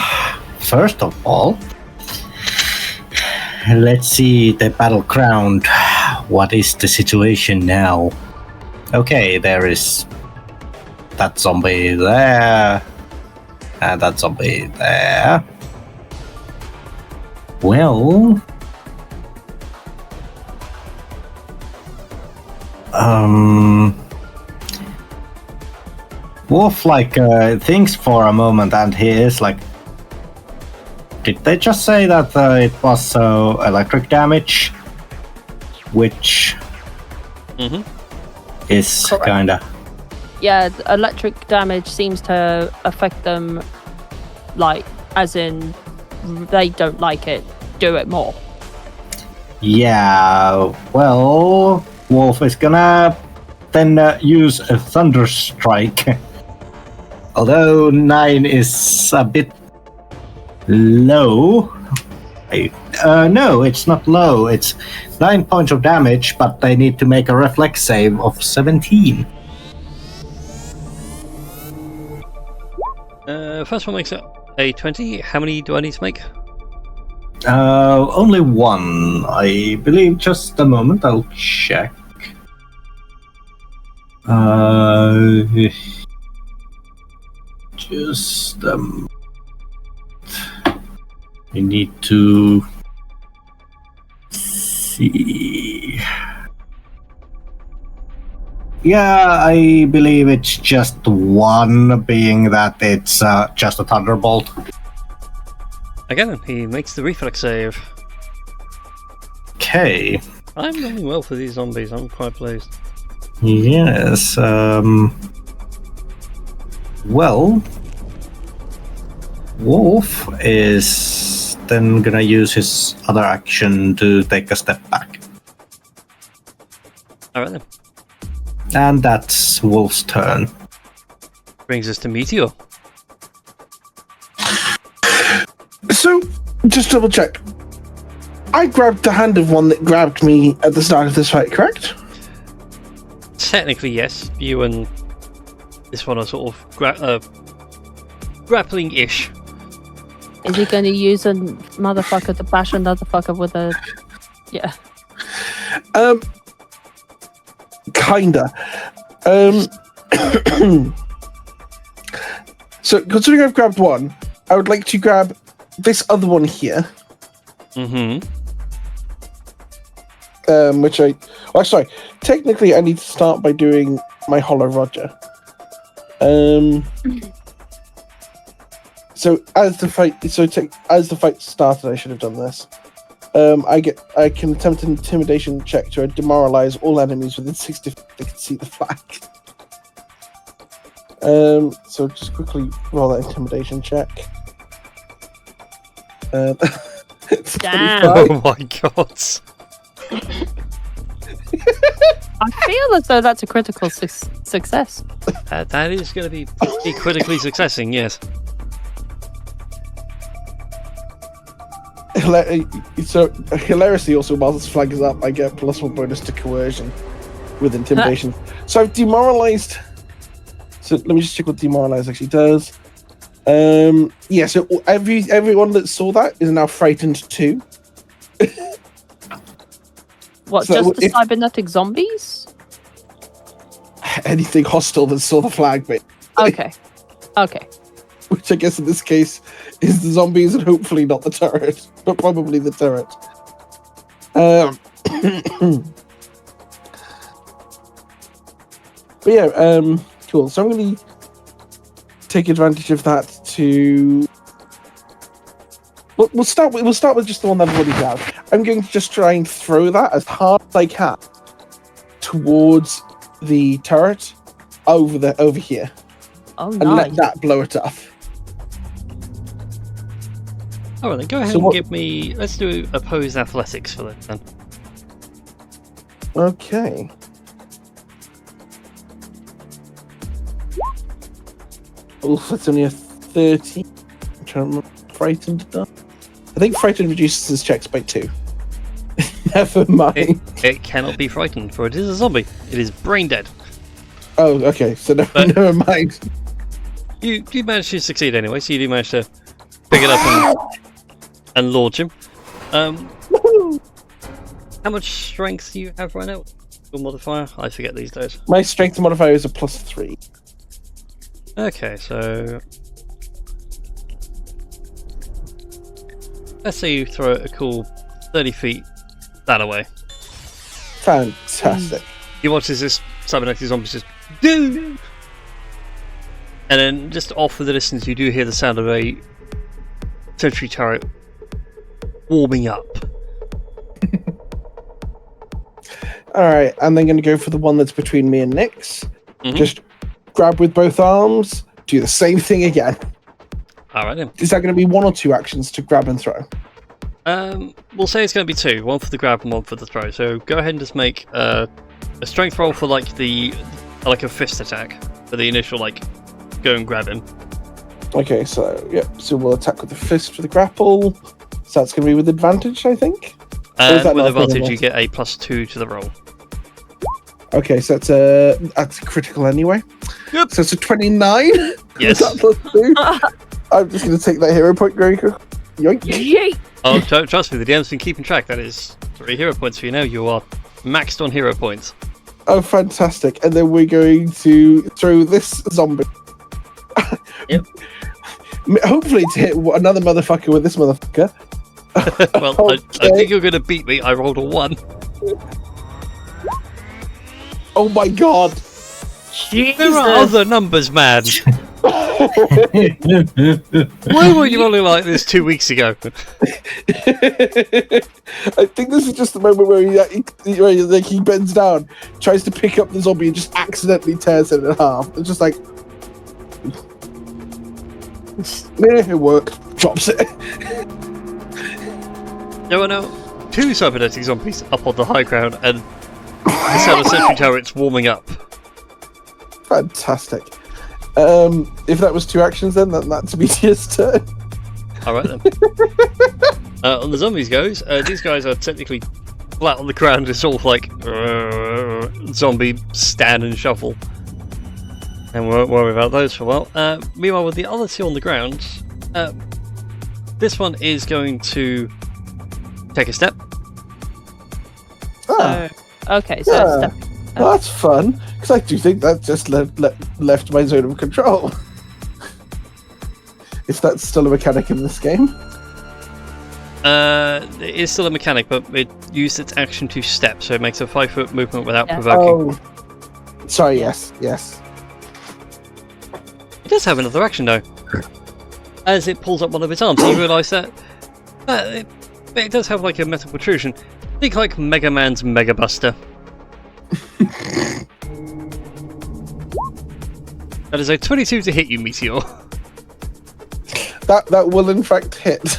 first of all, let's see the battleground. What is the situation now? Okay, there is that zombie there, and that zombie there. Well, Wolf thinks for a moment, and he is like, did they just say that it was electric damage? Which is Correct. kinda. Yeah, electric damage seems to affect them, as in, they don't like it, do it more. Yeah, well, Wolf is gonna then use a Thunder Strike. Although 9 is a bit low. No, it's not low. It's 9 points of damage, but they need to make a reflex save of 17. First one makes it a 20. How many do I need to make? Only one, I believe. Just a moment, I'll check. Just I need to see. Yeah, I believe it's just one, being that it's just a thunderbolt. Again, he makes the reflex save. Okay. I'm rolling well for these zombies. I'm quite pleased. Yes. Well, Wolf is then gonna use his other action to take a step back. Alright then. And that's Wolf's turn. Brings us to Meteor. So, just double check. I grabbed the hand of one that grabbed me at the start of this fight, correct? Technically, yes. You and this one are sort of grappling-ish. Is he going to use a motherfucker to bash another fucker with a... Yeah. Kinda. So, considering I've grabbed one, I would like to grab this other one here. Mm-hmm. Which sorry. Technically, I need to start by doing my Hollow Roger. So as the fight started, I should have done this. I can attempt an intimidation check to demoralize all enemies within 60 feet they can see the flag. So just quickly roll that intimidation check. It's Damn. 25. Oh my god. I feel as though that's a critical success. That is going to be critically successing, yes. So hilariously, also while this flag is up, I get +1 bonus to coercion with intimidation. So I've demoralized. So let me just check what demoralize actually does. Yeah. So everyone that saw that is now frightened too. What? So Just the cybernetic zombies? Anything hostile that saw the flag, mate. Okay. Okay. Which I guess in this case is the zombies and hopefully not the turret, but probably the turret. But yeah, cool. So I'm going to take advantage of that to. We'll start with just the one that I've already grabbed. I'm going to just try and throw that as hard as I can towards the turret over here, Oh, and nice. let that blow it up. Alright then, go ahead So and what- give me... Let's do opposed athletics for this then. Okay. Oof, that's only a 30. I'm trying to remember. Frightened done. I think frightened reduces his checks by 2. Never mind. It cannot be frightened, for it is a zombie. It is brain dead. Oh, okay. So But- never mind. You managed to succeed anyway, so you do manage to pick it up and launch him. How much strength do you have right now? Your modifier? I forget these days. My strength modifier is a +3. Okay, so... Let's say you throw a cool 30 feet that away. Fantastic. You watch as this cybernetic zombie just... And then just off in the distance you do hear the sound of a sentry turret warming up. Alright, and then going to go for the one that's between me and Nyx. Mhm. Just grab with both arms, do the same thing again. Alright then. Is that going to be 1 or 2 actions to grab and throw? We'll say it's going to be 2. One for the grab and one for the throw. So go ahead and just make a strength roll for like a fist attack. For the initial go and grab him. Okay, so so we'll attack with the fist for the grapple. So that's going to be with advantage, I think? Or is that With not advantage available? you get a +2 to the roll. Okay, so that's critical anyway. Yep. So it's a 29. Yes. Is that +2? I'm just going to take that hero point very quick. Yoink. Yeet. Oh, trust me, the DM's been keeping track. That is 3 hero points for you now. You are maxed on hero points. Oh, fantastic. And then we're going to throw this zombie. Yep. Hopefully to hit another motherfucker with this motherfucker. Well, I Okay. think you're going to beat me. I rolled a 1. Oh my god. There are other numbers, man. Why were you rolling like this 2 weeks ago? I think this is just the moment where he bends down, tries to pick up the zombie, and just accidentally tears it in half. It's just like, it worked. Drops it. There are now 2 cybernetic zombies up on the high ground, and the sound of sentry turrets warming up. Fantastic. If that was 2 actions, then that's Metia's turn. Alright then. On the zombies goes, these guys are technically flat on the ground, it's all like zombie stand and shuffle. And we won't worry about those for a while. Meanwhile, with the other 2 on the ground, this one is going to take a step. Ah, Okay, so Yeah. Well, that's fun, because I do think that just left my zone of control. If that's still a mechanic in this game. It is still a mechanic, but it used its action to step, so it makes a 5-foot movement without provoking. Oh, sorry. Yes. It does have another action though. As it pulls up one of its arms, you realise that it does have like a metal protrusion. Think like Mega Man's Mega Buster. That is a 22 to hit you, Meteor. That will in fact hit.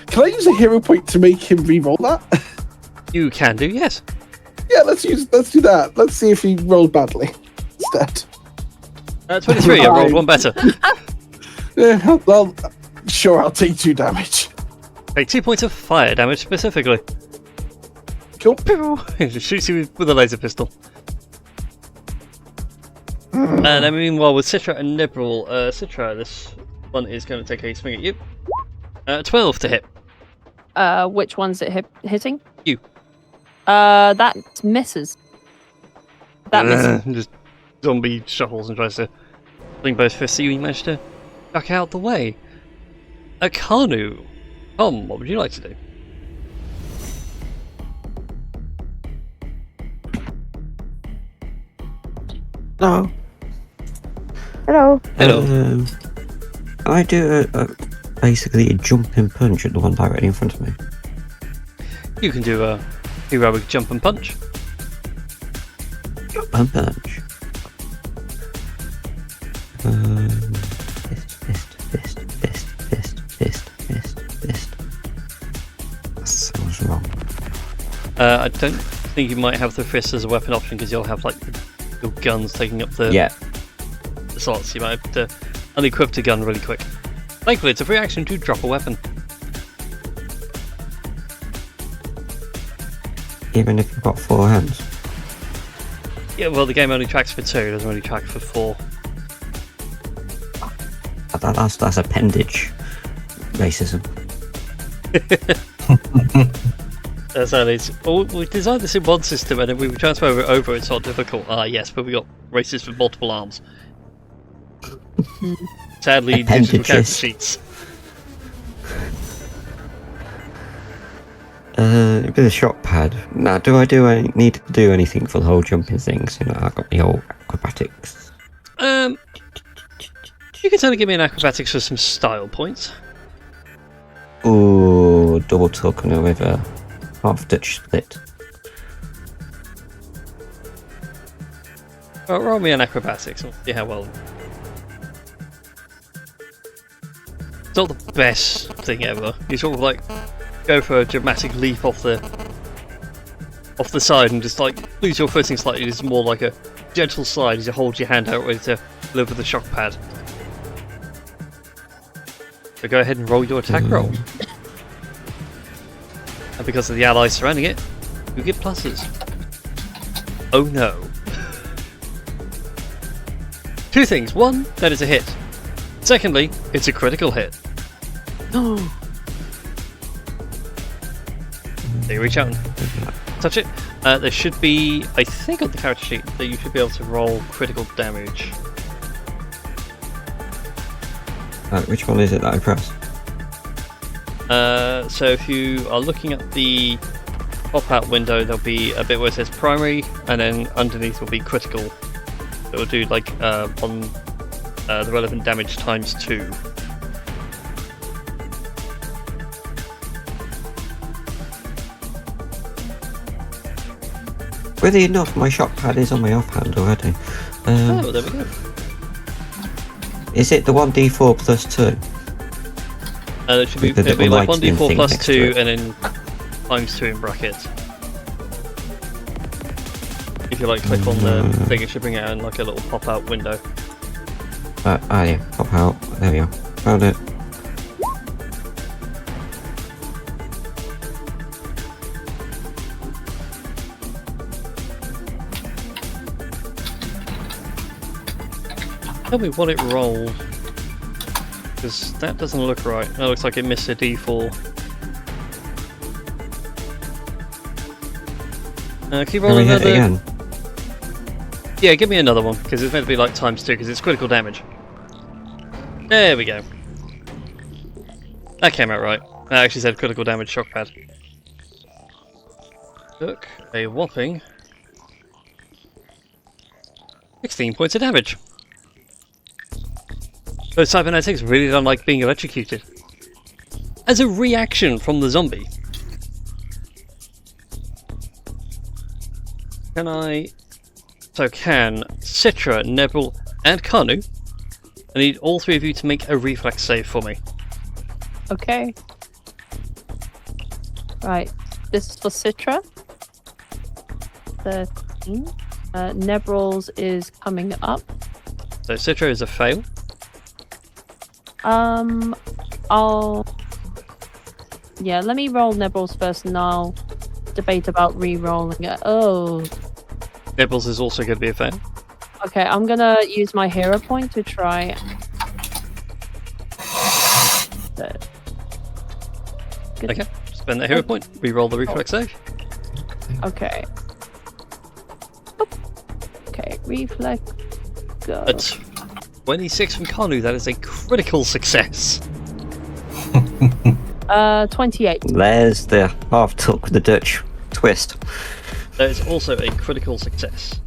Can I use a hero point to make him re-roll that? You can do, yes. Yeah, let's do that. Let's see if he rolled badly instead. 23, I rolled one better. Yeah, well, sure, I'll take 2 damage. Take 2 points of fire damage specifically. Cool. It shoots you with a laser pistol. And then meanwhile with Citra and Nibrel, Citra, this one is going to take a swing at you. 12 to hit. Which one's it hitting? You. That misses. That misses. Just zombie shuffles and tries to fling both fists at you. You managed to duck out the way. Akanu. Tom, what would you like to do? No. Hello. I do basically a jumping punch at the one directly in front of me. You can do a heroic jump and punch. Jump and punch. Fist. That sounds wrong. I don't think you might have the fist as a weapon option because you'll have like your guns taking up the slots. You might have to unequip the gun really quick. Thankfully, it's a free action to drop a weapon. Even if you've got 4 hands. Yeah, well, the game only tracks for 2, it doesn't really track for 4. That's appendage racism. So we designed this in one system and then we transfer it over, it's not difficult. Yes, but we got races with multiple arms. Sadly, digital character sheets. A bit of shock pad. Now, do I need to do anything for the whole jumping things? You know, I've got the whole acrobatics. You can certainly give me an acrobatics for some style points. Ooh, double tuck on a river. Half Dutch split. Well, roll me an acrobatics, we'll see how well. It's not the best thing ever. You sort of like go for a dramatic leap off the side and just like lose your footing slightly. It's more like a gentle slide as you hold your hand out ready to deliver the shock pad. So go ahead and roll your attack roll. And because of the allies surrounding it, you get pluses. Oh no. 2 things. 1, that is a hit. Secondly, it's a critical hit. No. So you reach out and touch it. There should be, I think on the character sheet, that you should be able to roll critical damage. Which one is it that I press? So if you are looking at the pop-out window, there'll be a bit where it says primary, and then underneath will be critical. It will do like on the relevant damage times 2. Weirdly enough, my shock pad is on my offhand already. Oh, there we go. Is it the 1d4 plus 2? It should be, With the it'll be little like lighting 1d4 thing plus next to 2 it. and then times 2 in brackets. If you like click on the thing, it should bring out in like a little pop-out window. Yeah, pop out. There we go. Found it. Tell me what it rolled. Because that doesn't look right. That looks like it missed a d4. Keep Can we rolling hit it another. again? Yeah, give me another one, because it's meant to be like ×2, because it's critical damage. There we go. That came out right. That actually said critical damage shock pad. Took a whopping 16 points of damage. Those cybernetics really don't like being electrocuted. As a reaction from the zombie. Can Citra, Nebril, and Kanu, I need all three of you to make a reflex save for me. Okay. Right. This is for Citra. 13. Nebril's is coming up. So Citra is a fail. Yeah, let me roll Nebril's first and I'll debate about re-rolling it. Oh. Nebril's is also going to be a fail. Okay, I'm gonna use my hero point to try. Good. Okay, spend that hero point, re-roll the reflex save. Okay. Okay, reflex, go. At 26 from Kanu, that is a critical success. 28. There's the half tuck with the Dutch twist. That is also a critical success.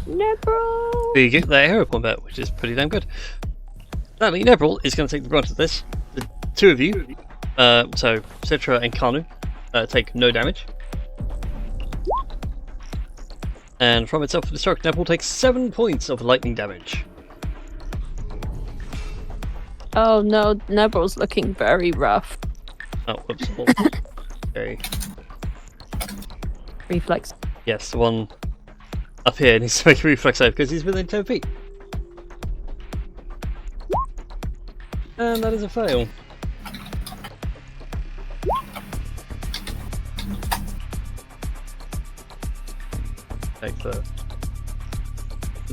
Nebril! So you get that hero point back, which is pretty damn good. Sadly, Nebril is going to take the brunt of this. The two of you, so Citra and Kanu, take no damage. And from its self-destruct, Nebril takes 7 points of lightning damage. Oh no, Nebril's looking very rough. Oh, whoops. Okay. Reflex. Yes, the one up here needs to make a reflex save because he's within 10 feet. And that is a fail. Take the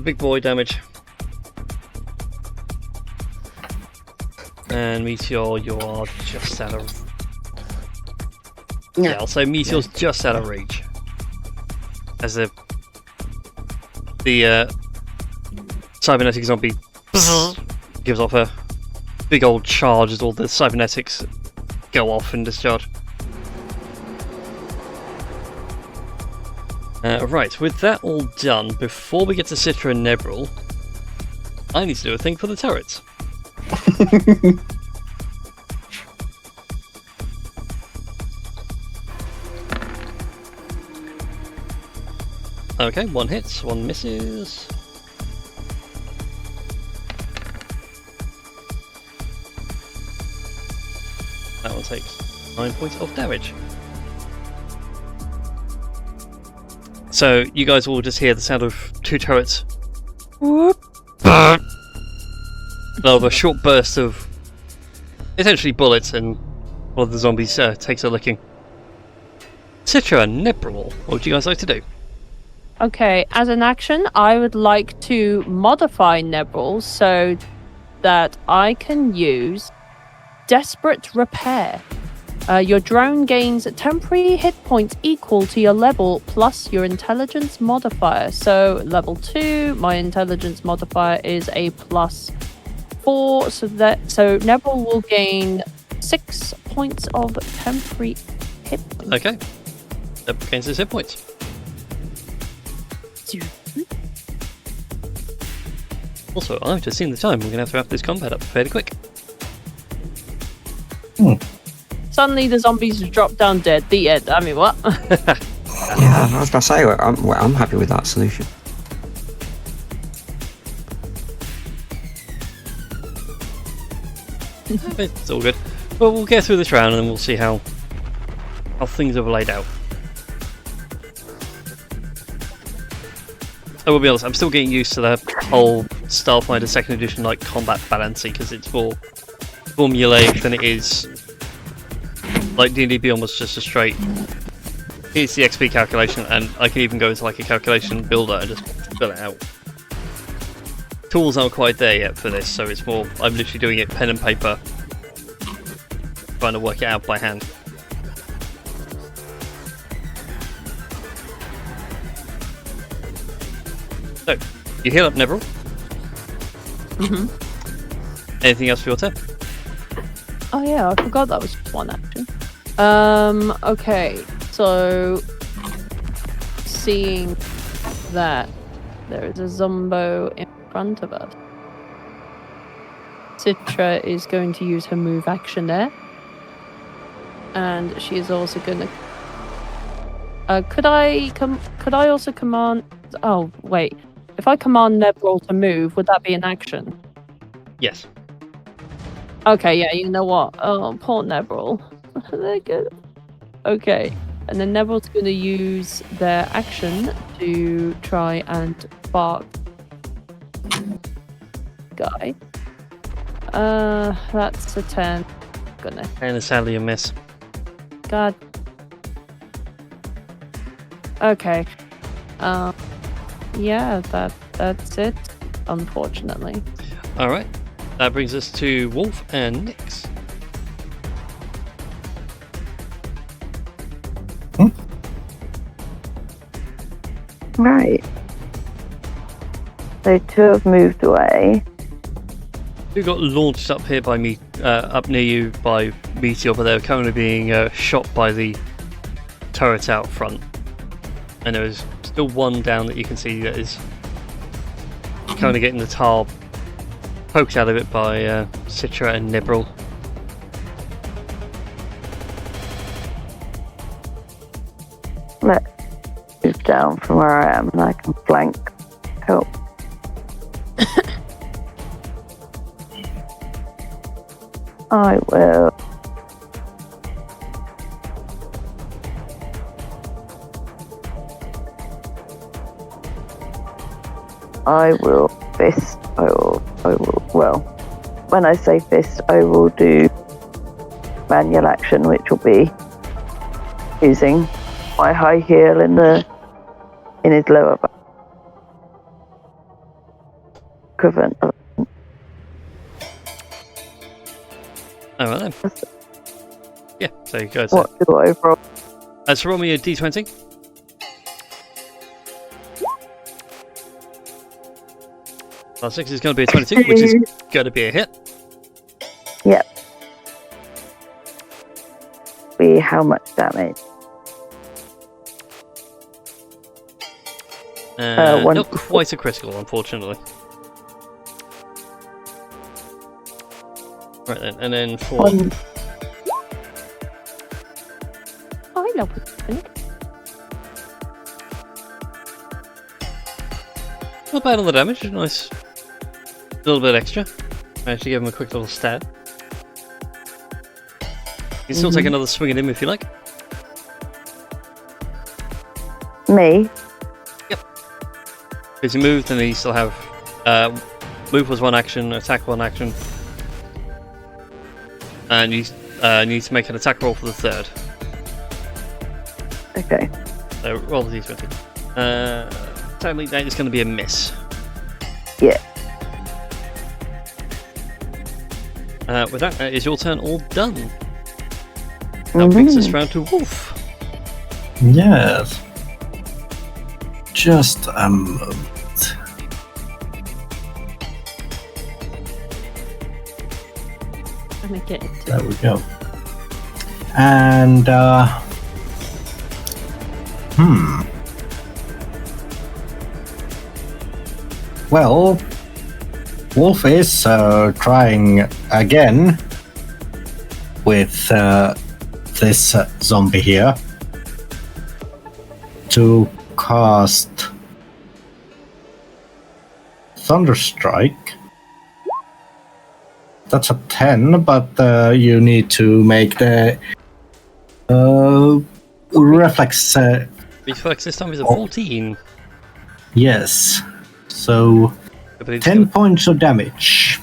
big boy damage. And Meteor, you are just out of... Yeah, I'll say Meteor's just out of reach. As the cybernetic zombie gives off a big old charge as all the cybernetics go off and discharge. Right, with that all done, before we get to Citra and Nebril, I need to do a thing for the turrets. Okay, one hits, one misses. That one takes 9 points of damage. So you guys will just hear the sound of two turrets. Whoop. Of a short burst of essentially bullets, and one of the zombies takes a licking. Citra and Nebril, what would you guys like to do? Okay, as an action, I would like to modify Nebril so that I can use Desperate Repair. Your drone gains temporary hit points equal to your level plus your intelligence modifier. So level 2, my intelligence modifier is a +4, so Nebril will gain 6 points of temporary hit points. Okay, that gains his hit points. Also, I've just seen the time. We're going to have to wrap this combat up fairly quick. Suddenly the zombies drop down dead. The end. I mean, what? Yeah, I was going to say, I'm happy with that solution. It's all good. Well, we'll get through this round and then we'll see how things are laid out. I will be honest, I'm still getting used to the whole Starfinder 2nd edition like combat balancing because it's more formulaic than it is like D&D Beyond was just a straight here's the XP calculation, and I can even go into like a calculation builder and just fill it out. Tools aren't quite there yet for this, so it's more I'm literally doing it pen and paper, trying to work it out by hand. So, you heal up Nevril. Anything else for your turn? Oh yeah, I forgot that was just one action. Okay, so seeing that there is a Zombo in front of us, Citra is going to use her move action there, and she is also gonna. Could I also command? Oh wait, if I command Nevril to move, would that be an action? Yes. Okay, yeah, you know what? Oh, poor Nevril. They're good. Okay, and then Neville's going to use their action to try and bark guy. That's a 10. Goodness. And it's sadly a miss. God. Okay. Yeah, that's it. Unfortunately. All right. That brings us to Wolf and Nyx. Right. So 2 have moved away. Who got launched up here by me, up near you by Meteor, but they were currently being shot by the turret out front. And there is still one down that you can see that is kind of getting the tar poked out of it by Citra and Nevril. Let's move down from where I am and I can flank help. I will. I will fist. I will. Well, when I say fist, I will do manual action, which will be using my high heel in his lower back. Equivalent of. Alright then. Yeah, so you go. What do I roll? So roll me a d20. Plus 6 is going to be a 22, which is going to be a hit. Yep. Be how much damage? Not quite a critical, unfortunately. Right then, and then for... One. Oh, I know what to think. Not bad on the damage, nice. A little bit extra. Managed to give him a quick little stab. You can still take another swing at him if you like. Me? Because you moved and then you still have... move was one action, attack one action. And you need to make an attack roll for the third. Okay. So roll the d20. Totally, that is going to be a miss. Yeah. With that, is your turn all done? That brings us round to Wolf. Yes. Just a moment. Let me get it. There we go. And, well, Wolf is trying again with this zombie here to cast Thunderstrike. That's a 10, but you need to make the reflex. Reflex this time is a 14. Yes. So 10 points of damage.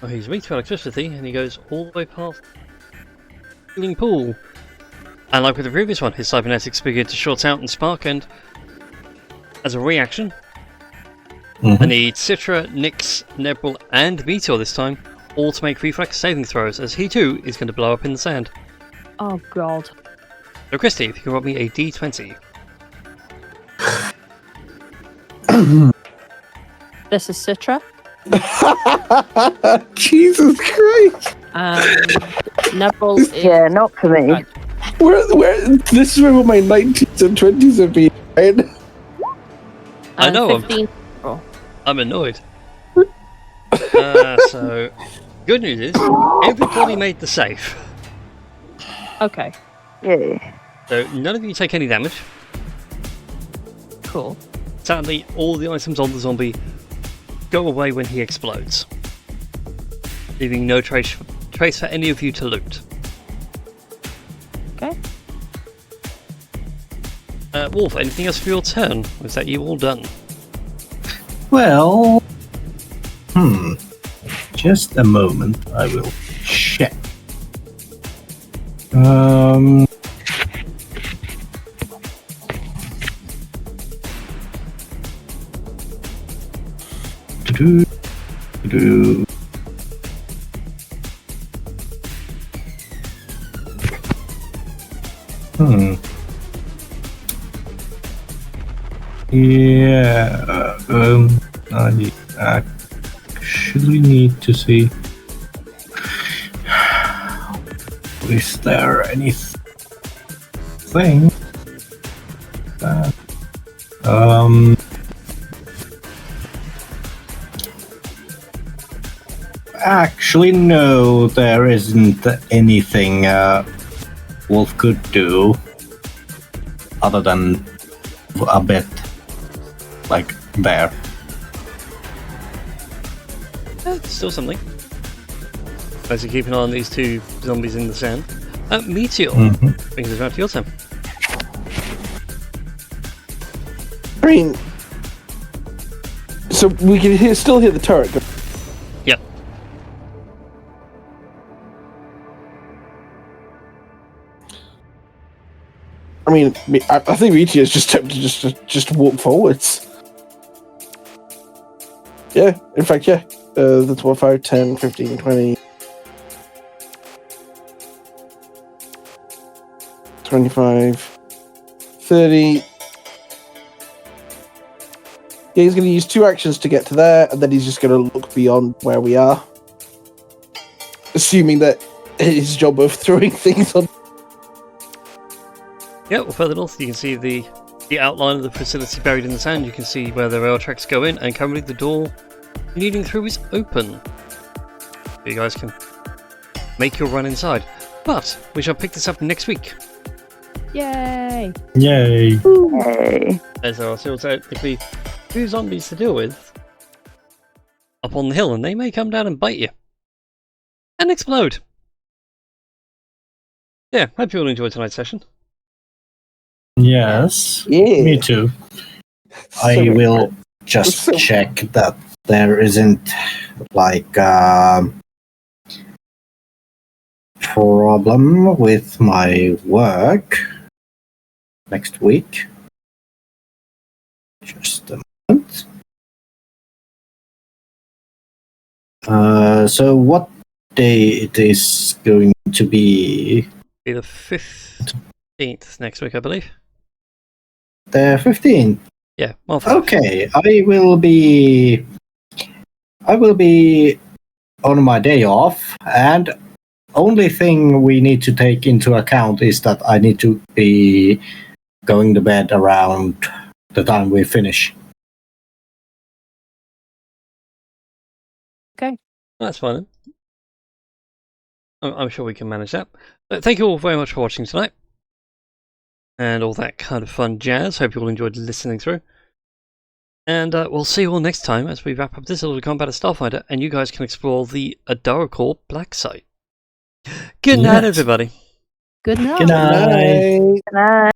Oh, he's weak to electricity, and he goes all the way past the healing pool. And like with the previous one, his cybernetics begin to short out and spark, and as a reaction, I need Citra, Nyx, Nevril, and Meteor this time, all to make reflex saving throws, as he too is going to blow up in the sand. Oh god. So, Christy, if you can roll me a d20. This is Citra. Jesus Christ! Neville is... Yeah, not for me. This is where my 19s and 20s have been. Right? I know 15. I'm annoyed. So, good news is, everybody made the save. Okay, Yeah. So, none of you take any damage. cool. Sadly, all the items on the zombie go away when he explodes, leaving no trace for any of you to loot. Okay. Wolf, anything else for your turn? Or is that you all done? Well, just a moment. I will check. Do. Yeah. I actually need to see. Is there anything that actually no, there isn't anything Wolf could do other than a bit like there. Still something. As you keep an eye on these two zombies in the sand. Meteor brings us around to your turn. I mean, so we can still hear the turret go. Yep. I mean, I think Richie is just tempted to just walk forwards. Yeah, in fact, yeah. That's 1, 5, 10, 15, 20, 25, 30. Yeah, he's going to use 2 actions to get to there, and then he's just going to look beyond where we are. Assuming that his job of throwing things on. Yeah, well, further north you can see the outline of the facility buried in the sand. You can see where the rail tracks go in, and currently the door leading through is open. You guys can make your run inside. But we shall pick this up next week. Yay! Yay! Hey. As there are still technically 2 zombies to deal with up on the hill, and they may come down and bite you. And explode. Yeah, hope you all enjoyed tonight's session. Yes. Yeah. Me too. I will just check that there isn't like problem with my work next week. Just a moment. So what day it is going to be? Be the 15th next week, I believe. The 15th. Yeah, well, Okay, I will be on my day off, and only thing we need to take into account is that I need to be going to bed around the time we finish. Okay. that's fine then. I'm sure we can manage that. But thank you all very much for watching tonight. And all that kind of fun jazz. Hope you all enjoyed listening through. And we'll see you all next time as we wrap up this little combat of Starfinder, and you guys can explore the Adaracore Black Site. Good night, everybody. Good night. Good night. Bye. Good night.